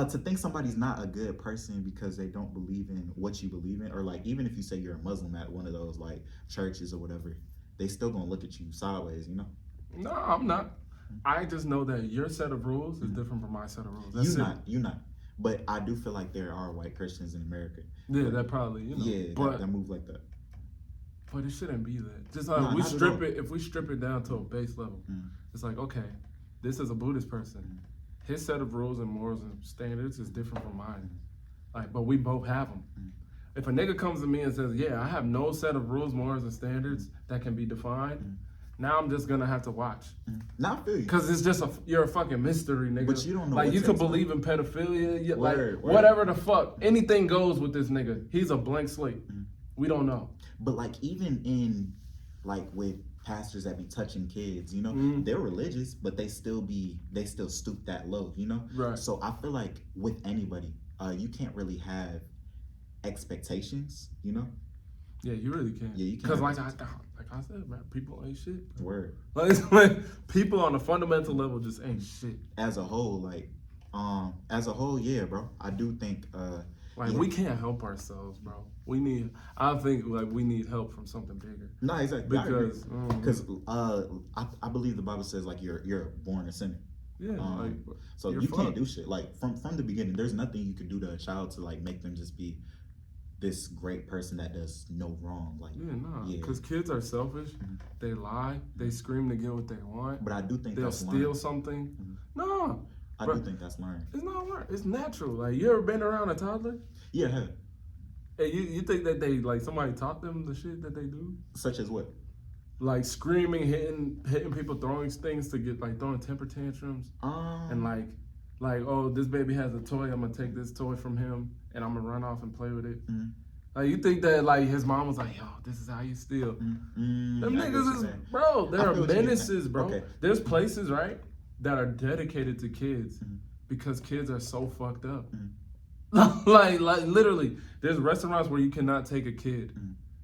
Speaker 2: To think somebody's not a good person because they don't believe in what you believe in, or like even if you say you're a Muslim at one of those like churches or whatever, they still gonna look at you sideways, you know.
Speaker 1: No, I'm not. I just know that your set of rules is different from my set of rules.
Speaker 2: You not. But I do feel like there are white Christians in America.
Speaker 1: Yeah, that probably,
Speaker 2: Yeah,
Speaker 1: but
Speaker 2: that move like that.
Speaker 1: But it shouldn't be that. Just like if we strip it down to a base level, it's like, okay, this is a Buddhist person. His set of rules and morals and standards is different from mine. Like, but we both have them. If a nigga comes to me and says, "Yeah, I have no set of rules, morals, and standards that can be defined," now I'm just gonna have to watch.
Speaker 2: Now I feel you.
Speaker 1: Because it's just you're a fucking mystery, nigga.
Speaker 2: But you don't know.
Speaker 1: Like, you could believe in pedophilia, whatever the fuck. Anything goes with this nigga. He's a blank slate. We don't know.
Speaker 2: But like even in like with pastors that be touching kids, you know, they're religious, but they still stoop that low, you know?
Speaker 1: Right.
Speaker 2: So I feel like with anybody, you can't really have expectations, you know?
Speaker 1: Yeah, you really can't.
Speaker 2: Yeah, you can't.
Speaker 1: Because like I said, man, people ain't shit. Bro.
Speaker 2: Word.
Speaker 1: Like people on a fundamental level just ain't shit.
Speaker 2: As a whole, yeah, bro. I do think
Speaker 1: we can't help ourselves, bro. I think we need help from something bigger.
Speaker 2: No, exactly.
Speaker 1: Because
Speaker 2: I believe the Bible says like you're born a sinner.
Speaker 1: Yeah.
Speaker 2: So you can't do shit. Like from the beginning, there's nothing you can do to a child to like make them just be this great person that does no wrong. Like
Speaker 1: because kids are selfish. They lie. They scream to get what they want.
Speaker 2: But I do think
Speaker 1: they'll
Speaker 2: that's
Speaker 1: steal
Speaker 2: learned.
Speaker 1: something. No.
Speaker 2: I do think that's learned.
Speaker 1: It's not learned. It's natural. Like, you ever been around a toddler?
Speaker 2: Yeah, I have.
Speaker 1: Hey, you think that they like somebody taught them the shit that they do?
Speaker 2: Such as what?
Speaker 1: Like screaming, hitting people, throwing things to get like throwing temper tantrums, and like oh, this baby has a toy, I'm gonna take this toy from him and I'm gonna run off and play with it. Like, you think that like his mom was like, yo, this is how you steal? Them niggas is, bro, there are menaces, bro. Okay. There's places, right, that are dedicated to kids because kids are so fucked up. like literally, there's restaurants where you cannot take a kid.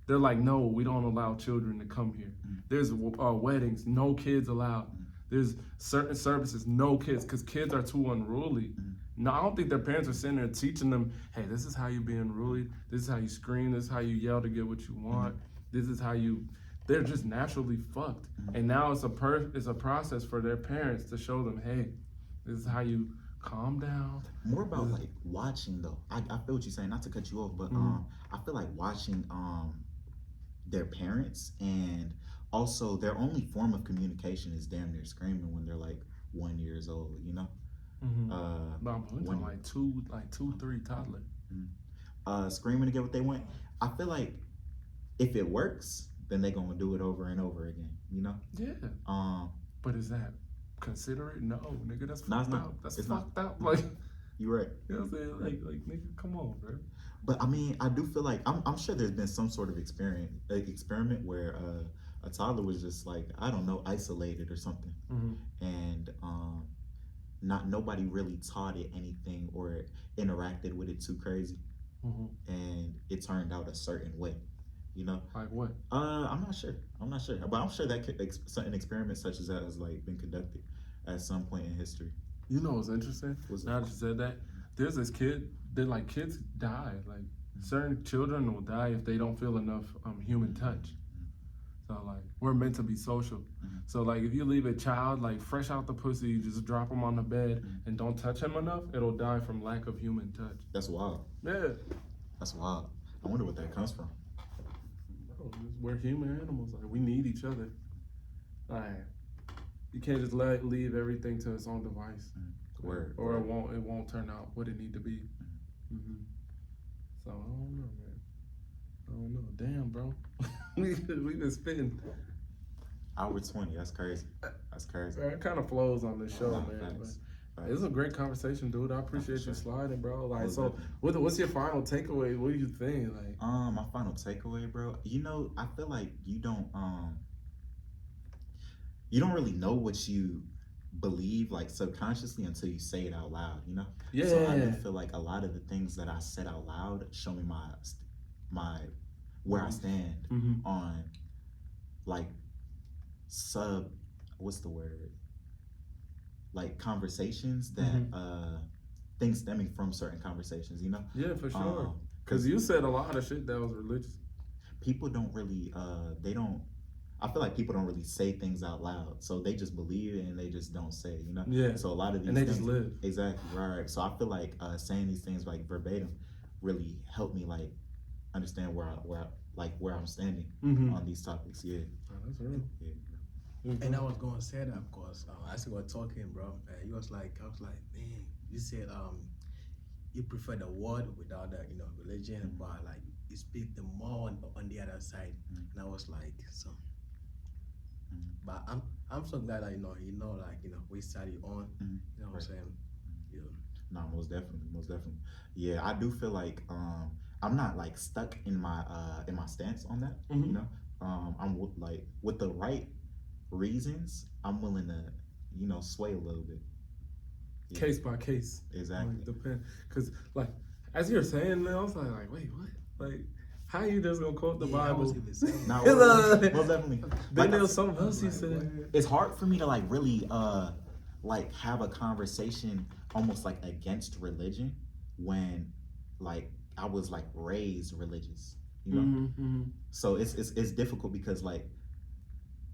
Speaker 1: They're like, no, we don't allow children to come here. There's weddings, no kids allowed. There's certain services, no kids, because kids are too unruly. No, I don't think their parents are sitting there teaching them, hey, this is how you be unruly. This is how you scream. This is how you yell to get what you want. This is how you... They're just naturally fucked. And now it's a process for their parents to show them, hey, this is how you calm down.
Speaker 2: More about like watching though. I feel what you're saying, not to cut you off, but I feel like watching their parents, and also their only form of communication is damn near screaming when they're like 1 year old, you know?
Speaker 1: No, I'm like two, 3 toddler.
Speaker 2: Screaming to get what they want. I feel like if it works, then they're gonna do it over and over again, you know?
Speaker 1: Yeah. But is that considerate? No, nigga, that's fucked up. That's fucked up.
Speaker 2: No.
Speaker 1: Like,
Speaker 2: you're right.
Speaker 1: You know what I'm saying? Like nigga, come on, bro.
Speaker 2: But I mean, I do feel like I'm sure there's been some sort of experiment where a toddler was just like, I don't know, isolated or something, and nobody really taught it anything or interacted with it too crazy, and it turned out a certain way. You know,
Speaker 1: Like what?
Speaker 2: I'm not sure. But I'm sure that certain experiments such as that has like been conducted at some point in history.
Speaker 1: You know what's interesting?
Speaker 2: Was
Speaker 1: Now that you said that, there's this kid that like kids die. Like certain children will die if they don't feel enough human touch. So like we're meant to be social. So like if you leave a child like fresh out the pussy, you just drop him on the bed and don't touch him enough, it'll die from lack of human touch.
Speaker 2: That's wild.
Speaker 1: Yeah.
Speaker 2: That's wild. I wonder what that comes from.
Speaker 1: Bro, we're human animals. Like we need each other. Like you can't just leave everything to its own device.
Speaker 2: Word.
Speaker 1: Or it won't turn out what it need to be. So I don't know, man. I don't know. Damn, bro. we been spitting.
Speaker 2: Hour 20. That's crazy. That's crazy.
Speaker 1: It kind of flows on this show,
Speaker 2: Nah,
Speaker 1: man.
Speaker 2: facts.
Speaker 1: But it's a great conversation, dude. I appreciate you sliding, bro. Like,
Speaker 2: Most
Speaker 1: so
Speaker 2: definitely.
Speaker 1: what's your final takeaway? What do you think? Like,
Speaker 2: My final takeaway, bro. You know, I feel like you don't really know what you believe like subconsciously until you say it out loud, you know?
Speaker 1: yeah.
Speaker 2: So I do feel like a lot of the things that I said out loud show me my where I stand on like what's the word? Like conversations that things stemming from certain conversations, you know?
Speaker 1: Yeah, for sure. Because you said a lot of shit that was religious.
Speaker 2: People don't really I feel like people don't really say things out loud, so they just believe it and they just don't say, you know.
Speaker 1: Yeah.
Speaker 2: So a lot of these
Speaker 1: and they
Speaker 2: things,
Speaker 1: just live.
Speaker 2: exactly right. So I feel like saying these things like verbatim really helped me like understand where I'm standing on these topics. Yeah.
Speaker 1: Oh, that's real.
Speaker 2: Yeah.
Speaker 3: And I was gonna say that because as we were talking, bro, I was like, man, you said you prefer the word without the religion, but like you speak the more on the other side. And I was like, so. But I'm so glad that we study on. You know what I'm saying? Yeah.
Speaker 2: No, most definitely. Yeah, I do feel like I'm not like stuck in my stance on that. You know, I'm with the right reasons, I'm willing to sway a little bit. Yeah.
Speaker 1: Case by case.
Speaker 2: Exactly.
Speaker 1: Like, depend. Because like as you're saying that, I was like, wait, what? Like, how you just gonna quote the Bible?
Speaker 2: No, most definitely.
Speaker 1: Then there was something else he said.
Speaker 2: It's hard for me to like really like have a conversation almost like against religion when like I was like raised religious, you know. So it's difficult because like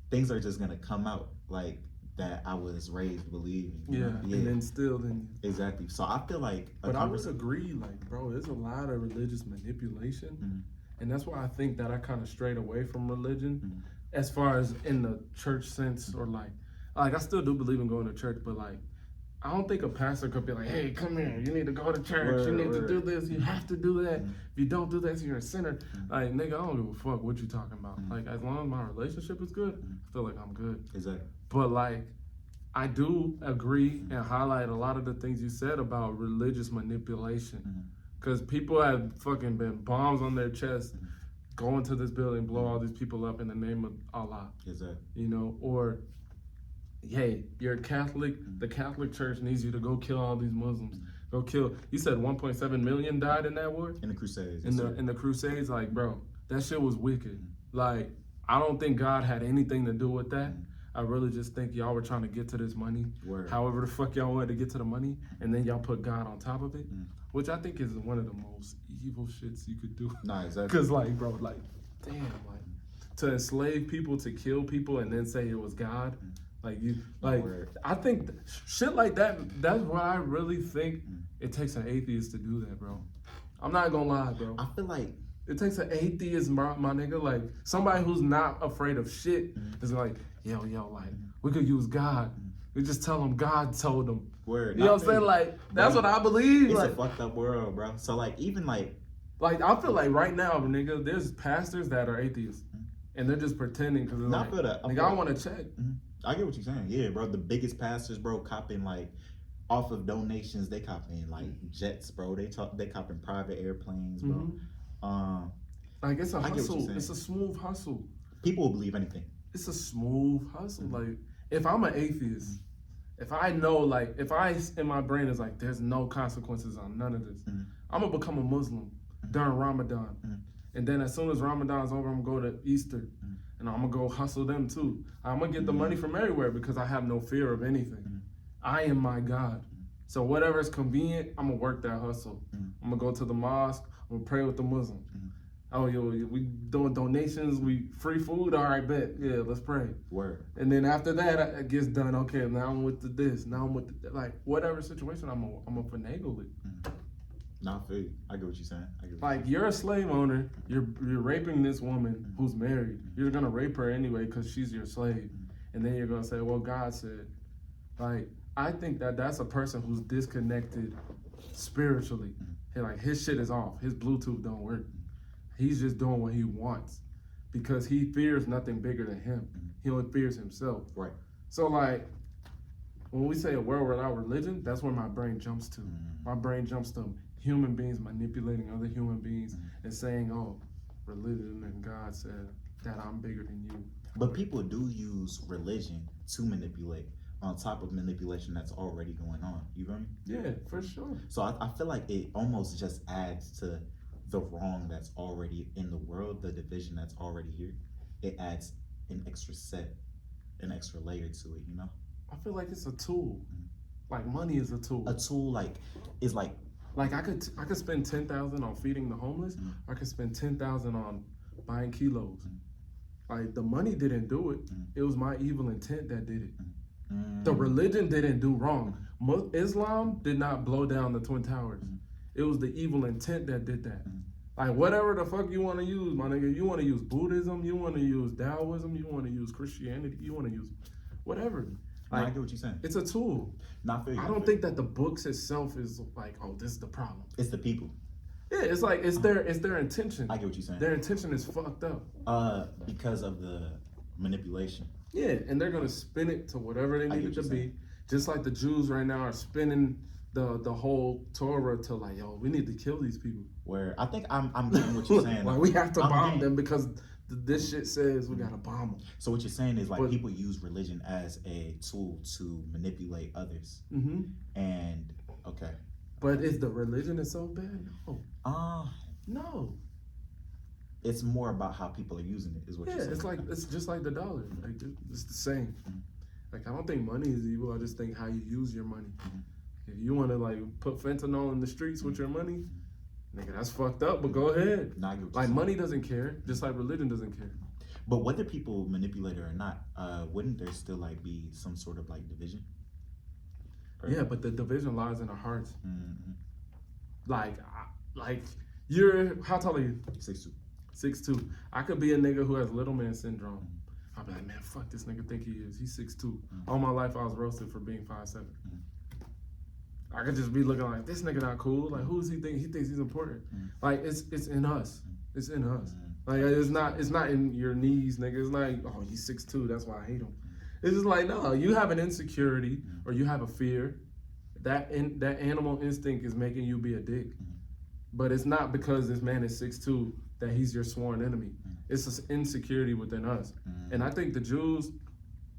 Speaker 2: things are just gonna come out like that I was raised believing.
Speaker 1: Yeah, and then still then.
Speaker 2: Exactly. So I feel like.
Speaker 1: But I would agree, like, bro, there's a lot of religious manipulation, and that's why I think that I kind of strayed away from religion, as far as in the church sense, or like I still do believe in going to church, but like. I don't think a pastor could be like, hey, come here, you need to go to church, you need to do this, you have to do that. If you don't do that, you're a sinner. Like, nigga, I don't give a fuck what you talking about. Like, as long as my relationship is good, I feel like I'm good.
Speaker 2: Exactly.
Speaker 1: But like, I do agree and highlight a lot of the things you said about religious manipulation. Because people have fucking been bombs on their chest, go into this building, blow all these people up in the name of Allah.
Speaker 2: Exactly.
Speaker 1: You know, or hey, you're a Catholic, the Catholic Church needs you to go kill all these Muslims. Go kill. You said 1.7 million died in that war?
Speaker 2: In the Crusades.
Speaker 1: In the Crusades, like, bro, that shit was wicked. Like, I don't think God had anything to do with that. I really just think y'all were trying to get to this money.
Speaker 2: Word.
Speaker 1: However the fuck y'all wanted to get to the money, and then y'all put God on top of it, which I think is one of the most evil shits you could do.
Speaker 2: Nah, exactly.
Speaker 1: Because, like, bro, like, damn, like, to enslave people, to kill people, and then say it was God. Like you, like I think shit like that. That's what I really think it takes an atheist to do that, bro. I'm not gonna lie, bro.
Speaker 2: I feel like
Speaker 1: it takes an atheist, my nigga, like somebody who's not afraid of shit is like, yo, like we could use God. We just tell them God told them.
Speaker 2: Word.
Speaker 1: You know what I'm saying? Like that's what I believe.
Speaker 2: It's
Speaker 1: like,
Speaker 2: a fucked up world, bro. So like even like
Speaker 1: I feel like right now, nigga, there's pastors that are atheists and they're just pretending because they're like, nigga, I want to check.
Speaker 2: I get what you're saying. Yeah, bro. The biggest pastors, bro, copping like off of donations. They copping like jets, bro. They copping private airplanes, bro.
Speaker 1: Like it's a hustle. It's a smooth hustle.
Speaker 2: People will believe anything.
Speaker 1: It's a smooth hustle. Like if I'm an atheist, if I know, like if I in my brain is like, there's no consequences on none of this. I'm gonna become a Muslim during Ramadan. And then as soon as Ramadan's over, I'm gonna go to Easter, and I'm gonna go hustle them too. I'm gonna get the money from everywhere because I have no fear of anything. I am my God. So whatever's convenient, I'm gonna work that hustle. I'm gonna go to the mosque. I'm gonna pray with the Muslims. Oh, yo, we doing donations. We free food. All right, bet. Yeah, let's pray.
Speaker 2: Word.
Speaker 1: And then after that, it gets done. Okay, now I'm with this. Now I'm with like whatever situation I'm gonna finagle it.
Speaker 2: Nah, I feel you. I get what you're saying. I get what
Speaker 1: Like you're a slave owner. You're raping this woman who's married. You're gonna rape her anyway because she's your slave. And then you're gonna say, well, God said. Like I think that's a person who's disconnected spiritually. Like his shit is off. His Bluetooth don't work. He's just doing what he wants because he fears nothing bigger than him. He only fears himself.
Speaker 2: Right.
Speaker 1: So like when we say a world without religion, that's where my brain jumps to. My brain jumps to human beings manipulating other human beings and saying, oh, religion and God said that I'm bigger than you.
Speaker 2: But people do use religion to manipulate on top of manipulation that's already going on. You feel me?
Speaker 1: Yeah, for sure.
Speaker 2: So I feel like it almost just adds to the wrong that's already in the world, the division that's already here. It adds an extra layer to it, you know?
Speaker 1: I feel like it's a tool. Like money is a tool.
Speaker 2: A tool is like
Speaker 1: I could spend 10,000 on feeding the homeless. I could spend 10,000 on buying kilos. Like the money didn't do it. It was my evil intent that did it. The religion didn't do wrong. Islam did not blow down the Twin Towers. It was the evil intent that did that. Like whatever the fuck you want to use, my nigga. You want to use Buddhism, you want to use Taoism, you want to use Christianity, you want to use whatever.
Speaker 2: I
Speaker 1: Like
Speaker 2: get what you're saying.
Speaker 1: it's a tool.
Speaker 2: Not for you.
Speaker 1: I don't think that the books itself is like, oh, this is the problem.
Speaker 2: It's the people.
Speaker 1: Yeah, it's like it's their intention.
Speaker 2: I get what you're saying.
Speaker 1: Their intention is fucked up.
Speaker 2: Because of the manipulation.
Speaker 1: Yeah, and they're gonna spin it to whatever they
Speaker 2: I
Speaker 1: need
Speaker 2: get
Speaker 1: it to
Speaker 2: what
Speaker 1: be.
Speaker 2: you're saying.
Speaker 1: Just like the Jews right now are spinning the whole Torah to like, yo, we need to kill these people.
Speaker 2: Where I think I'm getting what you're saying.
Speaker 1: Like we have to
Speaker 2: I'm
Speaker 1: bomb
Speaker 2: getting-
Speaker 1: them because this shit says we gotta bomb them.
Speaker 2: So what you're saying is like
Speaker 1: But-
Speaker 2: people use religion as a tool to manipulate others.
Speaker 1: Mm-hmm.
Speaker 2: And okay.
Speaker 1: But is the religion itself bad? No,
Speaker 2: Uh
Speaker 1: no.
Speaker 2: it's more about how people are using it, is what
Speaker 1: Yeah,
Speaker 2: you're saying.
Speaker 1: it's like it's just like the dollar. Like it's the same. Like I don't think money is evil. I just think how you use your money. If you want to like put fentanyl in the streets with your money, nigga, that's fucked up. But go ahead.
Speaker 2: Nah, I get what you're
Speaker 1: Like
Speaker 2: saying.
Speaker 1: money doesn't care, just like religion doesn't care.
Speaker 2: But whether people manipulate it or not, wouldn't there still like be some sort of like division? Or-
Speaker 1: Yeah, but the division lies in our hearts.
Speaker 2: Mhm.
Speaker 1: Like you're how tall are you?
Speaker 2: 6'2".
Speaker 1: 6'2". I could be a nigga who has little man syndrome. I'll be like, man, fuck this nigga think he is. He's 6'2". All my life I was roasted for being 5'7". I could just be looking like this nigga not cool. Like who does he think? He thinks he's important. Like it's in us. It's in us. Like it's not in your knees, nigga. It's not oh he's 6'2", that's why I hate him. It's just like no, you have an insecurity or you have a fear. That animal instinct is making you be a dick. But it's not because this man is 6'2" that he's your sworn enemy. It's this insecurity within us. And I think the Jews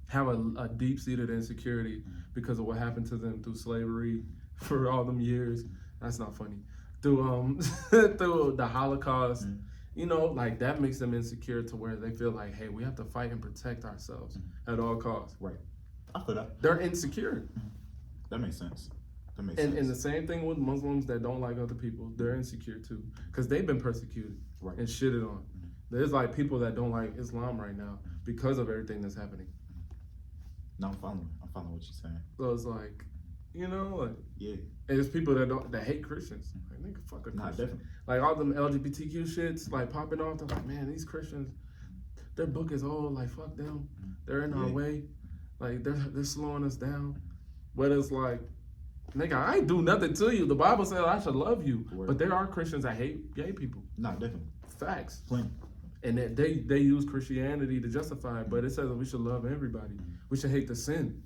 Speaker 1: have a deep-seated insecurity because of what happened to them through slavery for all them years. That's not funny. Through through the Holocaust. You know, like that makes them insecure to where they feel like, hey, we have to fight and protect ourselves at all costs.
Speaker 2: Right. I feel that.
Speaker 1: They're insecure.
Speaker 2: That makes sense. That makes
Speaker 1: And
Speaker 2: sense.
Speaker 1: the same thing with Muslims that don't like other people. They're insecure too because they've been persecuted
Speaker 2: Right.
Speaker 1: and shitted on. There's like people that don't like Islam right now because of everything that's happening.
Speaker 2: No, I'm following what you're saying.
Speaker 1: So it's like, you know, like,
Speaker 2: Yeah.
Speaker 1: and there's people that hate Christians. Like, nigga, fuck a
Speaker 2: Nah,
Speaker 1: Christian.
Speaker 2: definitely.
Speaker 1: Like all them LGBTQ shits like popping off. They're like, man, these Christians, their book is old. Like, fuck them. They're in our
Speaker 2: Yeah.
Speaker 1: way. Like they're slowing us down. But it's like, nigga, I ain't do nothing to you. The Bible says I should love you.
Speaker 2: Word.
Speaker 1: But there are Christians that hate gay people.
Speaker 2: Nah, definitely.
Speaker 1: Facts.
Speaker 2: Plenty.
Speaker 1: And that they use Christianity to justify it, but it says that we should love everybody. We should hate the sin.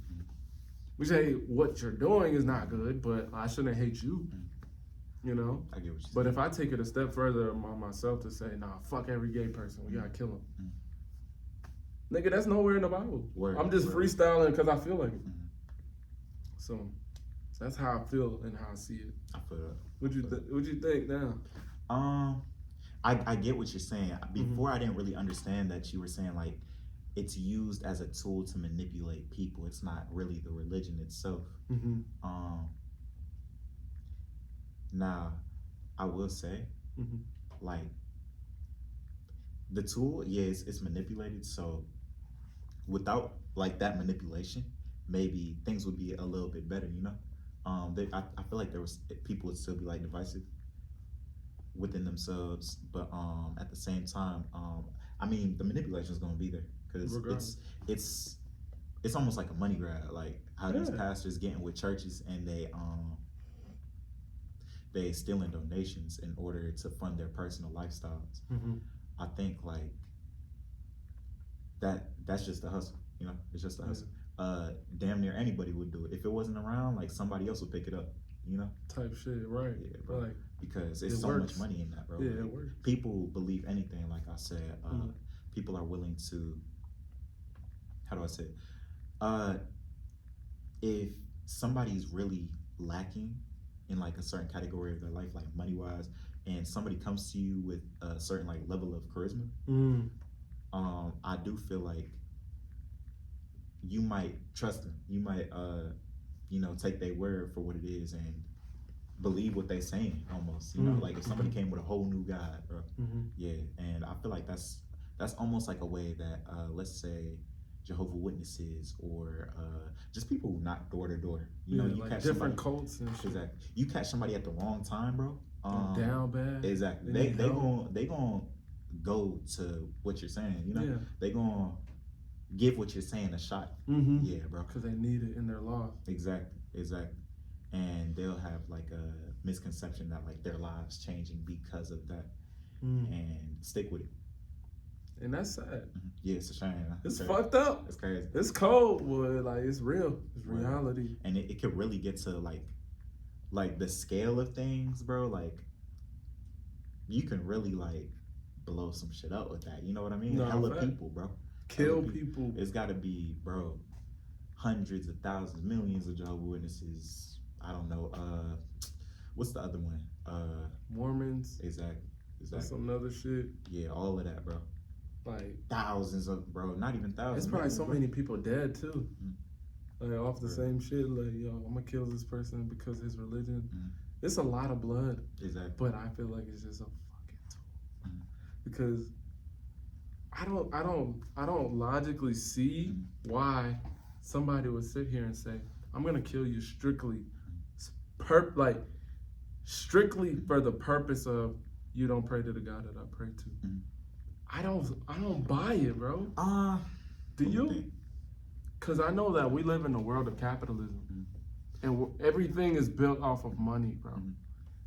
Speaker 1: We should hate what you're doing is not good, but I shouldn't hate you. You know?
Speaker 2: I get what you're saying.
Speaker 1: But if I take it a step further on myself to say, nah, fuck every gay person, we gotta kill them. Nigga, that's nowhere in the Bible.
Speaker 2: Word,
Speaker 1: I'm just
Speaker 2: word.
Speaker 1: freestyling because I feel like it. So that's how I feel and how I see it.
Speaker 2: I feel that.
Speaker 1: What you think now?
Speaker 2: I get what you're saying. Before I didn't really understand that you were saying like it's used as a tool to manipulate people. It's not really the religion itself. Now I will say like the tool, yeah, it's manipulated. So without like that manipulation, maybe things would be a little bit better, you know. I feel like people would still be like divisive within themselves, but at the same time, I mean, the manipulation is gonna be there because it's almost like a money grab, like how these pastors getting with churches and they stealing donations in order to fund their personal lifestyles. I think like that's just a hustle, you know. It's just a hustle. Damn near anybody would do it. If it wasn't around, like somebody else would pick it up, you know.
Speaker 1: Type shit, right?
Speaker 2: Yeah, bro.
Speaker 1: Like,
Speaker 2: because it's so much money in that, bro.
Speaker 1: Yeah,
Speaker 2: like,
Speaker 1: it works.
Speaker 2: people believe anything, like I said. People are willing to, how do I say it? If somebody's really lacking in like a certain category of their life, like money wise, and somebody comes to you with a certain like level of charisma, I do feel like you might trust them. You might you know, take their word for what it is and believe what they saying almost, you know. Like if somebody came with a whole new God, bro. Yeah, and I feel like that's almost like a way that let's say Jehovah's Witnesses or just people who knock door to door, you know, you
Speaker 1: like
Speaker 2: catch
Speaker 1: different
Speaker 2: somebody,
Speaker 1: cults and shit.
Speaker 2: exactly, you catch somebody at the wrong time, bro.
Speaker 1: Down bad.
Speaker 2: Exactly. They gonna go to what you're saying, you know. They gonna give what you're saying a shot. Yeah, bro.
Speaker 1: Because they need it in their laws.
Speaker 2: Exactly. And they'll have like a misconception that like their lives changing because of that, and stick with it.
Speaker 1: And that's sad.
Speaker 2: Yeah, it's a shame.
Speaker 1: It's fucked up.
Speaker 2: It's crazy.
Speaker 1: It's cold, boy. Like it's real. It's reality.
Speaker 2: And it could really get to like the scale of things, bro. Like you can really like blow some shit up with that. You know what I mean?
Speaker 1: No,
Speaker 2: Hella people, bro.
Speaker 1: Kill people.
Speaker 2: It's got to be, bro, hundreds of thousands, millions of Jehovah's Witnesses. I don't know. What's the other one?
Speaker 1: Mormons.
Speaker 2: Exactly.
Speaker 1: That's some other shit.
Speaker 2: Yeah, all of that, bro.
Speaker 1: Like
Speaker 2: thousands of, bro, not even thousands.
Speaker 1: There's probably so many people dead too. Like off the same shit. Like, yo, I'm gonna kill this person because his religion. It's a lot of blood.
Speaker 2: Exactly.
Speaker 1: But I feel like it's just a fucking tool. Because I don't logically see why somebody would sit here and say, I'm gonna kill you strictly strictly for the purpose of you don't pray to the God that I pray to. I don't buy it, bro. Do you? Because I know that we live in a world of capitalism, and everything is built off of money, bro.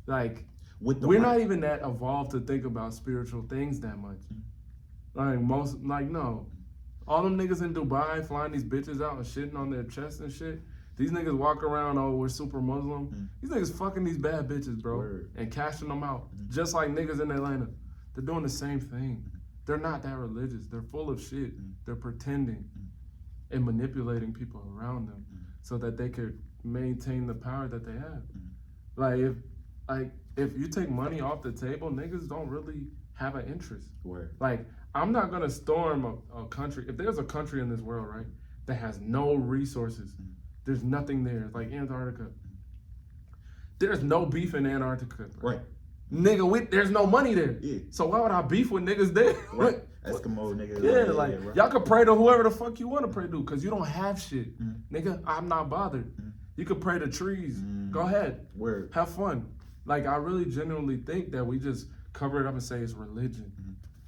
Speaker 1: Like we're not even that evolved to think about spiritual things that much. No. All them niggas in Dubai flying these bitches out and shitting on their chests and shit. These niggas walk around, oh, we're super Muslim. These niggas fucking these bad bitches, bro, and cashing them out. Just like niggas in Atlanta. They're doing the same thing. They're not that religious. They're full of shit. They're pretending and manipulating people around them so that they could maintain the power that they have. If you take money off the table, niggas don't really have an interest. Like, I'm not gonna storm a country. If there's a country in this world, right, that has no resources, there's nothing there, like Antarctica. There's no beef in Antarctica.
Speaker 2: Right.
Speaker 1: Nigga, there's no money there.
Speaker 2: Yeah.
Speaker 1: So why would I beef with niggas there?
Speaker 2: Right. Eskimo niggas.
Speaker 1: Yeah, y'all can pray to whoever the fuck you want to pray to, because you don't have shit. Nigga, I'm not bothered. You can pray to trees. Go ahead. Have fun. Like, I really genuinely think that we just cover it up and say it's religion.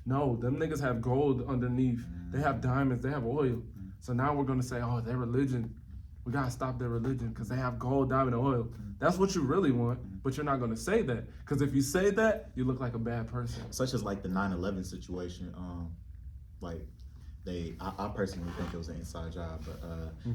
Speaker 1: No, them niggas have gold underneath. They have diamonds. They have oil. So now we're going to say, oh, their religion. We got to stop their religion because they have gold, diamond, and oil. That's what you really want, but you're not going to say that. Because if you say that, you look like a bad person.
Speaker 2: Such as like the 9/11 situation. I personally think it was an inside job, but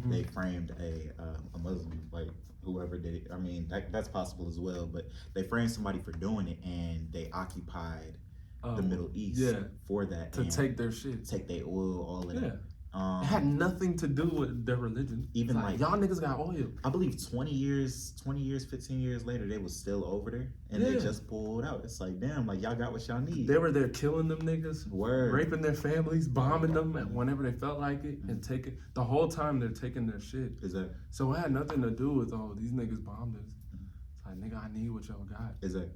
Speaker 2: they framed a Muslim, like whoever did it. I mean, that's possible as well, but they framed somebody for doing it, and they occupied the Middle East for that.
Speaker 1: To take their shit.
Speaker 2: Take their oil, all of that.
Speaker 1: It had nothing to do with their religion.
Speaker 2: Even
Speaker 1: It's
Speaker 2: like-
Speaker 1: y'all niggas got oil.
Speaker 2: I believe 20 years, 15 years later, they was still over there, and they
Speaker 1: Yeah.
Speaker 2: just pulled out. It's like, damn, like y'all got what y'all need.
Speaker 1: They were there killing them niggas,
Speaker 2: Word.
Speaker 1: raping their families, bombing them whenever they felt like it, and taking the whole time they're taking their shit.
Speaker 2: Is that?
Speaker 1: So it had nothing to do with these niggas bombed us. It's like, nigga, I need what y'all got.
Speaker 2: Is that?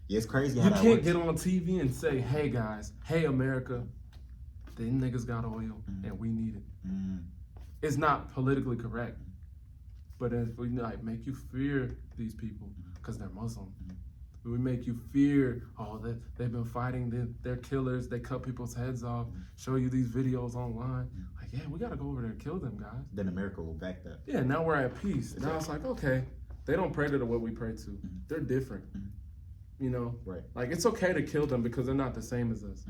Speaker 2: Yeah, it's crazy how
Speaker 1: You
Speaker 2: that
Speaker 1: can't
Speaker 2: works.
Speaker 1: get on TV and say, hey guys, hey America, them niggas got oil and we need it.
Speaker 2: Mm,
Speaker 1: It's not politically correct, but if we like make you fear these people because they're Muslim, we make you fear, they've been fighting, they're killers, they cut people's heads off, show you these videos online. Like, yeah, we gotta go over there and kill them guys.
Speaker 2: then America will back that.
Speaker 1: Yeah, now we're at peace. Now it's like, okay, they don't pray to what we pray to. They're different. You know?
Speaker 2: Right.
Speaker 1: Like, it's okay to kill them because they're not the same as us.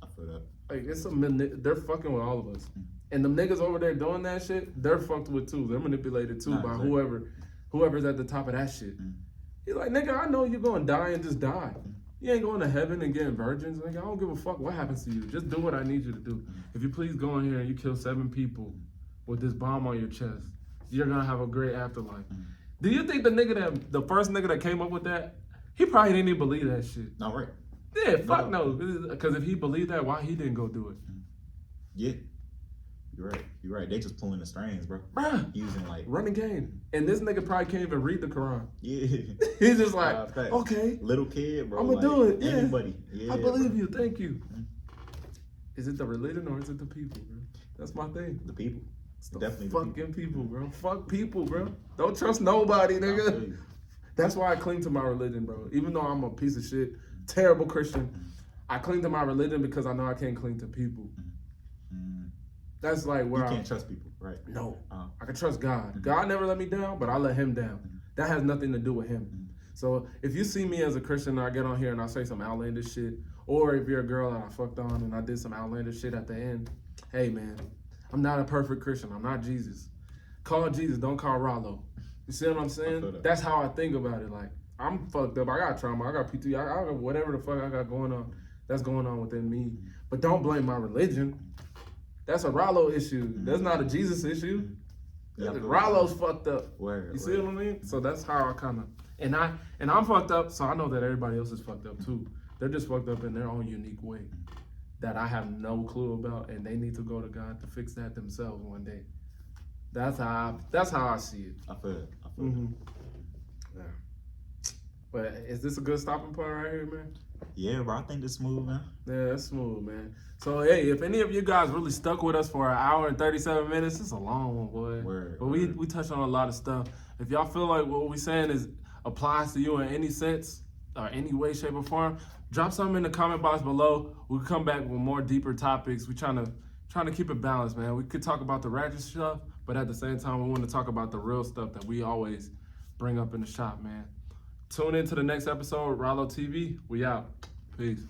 Speaker 2: I feel that.
Speaker 1: Like, they're fucking with all of us. And the niggas over there doing that shit, they're fucked with too. They're manipulated too by
Speaker 2: exactly.
Speaker 1: whoever's at the top of that shit. He's like, nigga, I know you're gonna die and just die. You ain't going to heaven and getting virgins. Nigga, I don't give a fuck what happens to you. Just do what I need you to do. If you please go in here and you kill 7 people with this bomb on your chest, you're gonna have a great afterlife. Do you think the first nigga that came up with that, he probably didn't even believe that shit?
Speaker 2: No, right.
Speaker 1: Yeah, fuck no. Because if he believed that, why he didn't go do it?
Speaker 2: Yeah. You're right. They just pulling the strings, bro.
Speaker 1: Bruh,
Speaker 2: Using like,
Speaker 1: running game. And this nigga probably can't even read the Quran.
Speaker 2: yeah.
Speaker 1: He's just like,
Speaker 2: Facts.
Speaker 1: okay,
Speaker 2: Little kid, bro.
Speaker 1: I'ma
Speaker 2: like,
Speaker 1: do it, yeah.
Speaker 2: Anybody. Yeah,
Speaker 1: I believe
Speaker 2: bro.
Speaker 1: you, thank you. Is it the religion or is it the people, bro? That's my thing.
Speaker 2: The people.
Speaker 1: It's the
Speaker 2: Definitely the
Speaker 1: fucking people, bro. Fuck people, bro. Don't trust nobody,
Speaker 2: I feel
Speaker 1: nigga.
Speaker 2: you.
Speaker 1: That's why I cling to my religion, bro. Even though I'm a piece of shit, terrible Christian, I cling to my religion because I know I can't cling to people.
Speaker 2: Mm.
Speaker 1: That's like where
Speaker 2: You can't trust people, right?
Speaker 1: No,
Speaker 2: Uh,
Speaker 1: I can trust God. God never let me down, but I let him down. That has nothing to do with him. So if you see me as a Christian and I get on here and I say some outlandish shit, or if you're a girl and I fucked on and I did some outlandish shit at the end, hey man, I'm not a perfect Christian. I'm not Jesus. Call Jesus, don't call Rollo. You see what I'm
Speaker 2: feel
Speaker 1: saying?
Speaker 2: that.
Speaker 1: That's how I think about it. Like, I'm fucked up. I got trauma. I got PT. I got whatever the fuck I got going on. That's going on within me. But don't blame my religion. That's a Rollo issue. That's not a Jesus issue.
Speaker 2: Yeah, I feel
Speaker 1: Rollo's fucked up.
Speaker 2: Word,
Speaker 1: You see what I mean? So that's how I kind of and I'm fucked up. So I know that everybody else is fucked up too. They're just fucked up in their own unique way that I have no clue about, and they need to go to God to fix that themselves one day. That's how I see it.
Speaker 2: I feel it.
Speaker 1: Mm-hmm. Yeah. But is this a good stopping point right here, man?
Speaker 2: Yeah, bro. I think this smooth, man.
Speaker 1: Yeah, that's smooth, man. So, hey, if any of you guys really stuck with us for an hour and 37 minutes, it's a long one, boy.
Speaker 2: Word,
Speaker 1: But
Speaker 2: word.
Speaker 1: we touched on a lot of stuff. If y'all feel like what we're saying applies to you in any sense or any way, shape, or form, drop something in the comment box below. We'll come back with more deeper topics. We're trying to keep it balanced, man. We could talk about the ratchet stuff, but at the same time, we want to talk about the real stuff that we always bring up in the shop, man. Tune in to the next episode, Rollo TV. We out. Peace.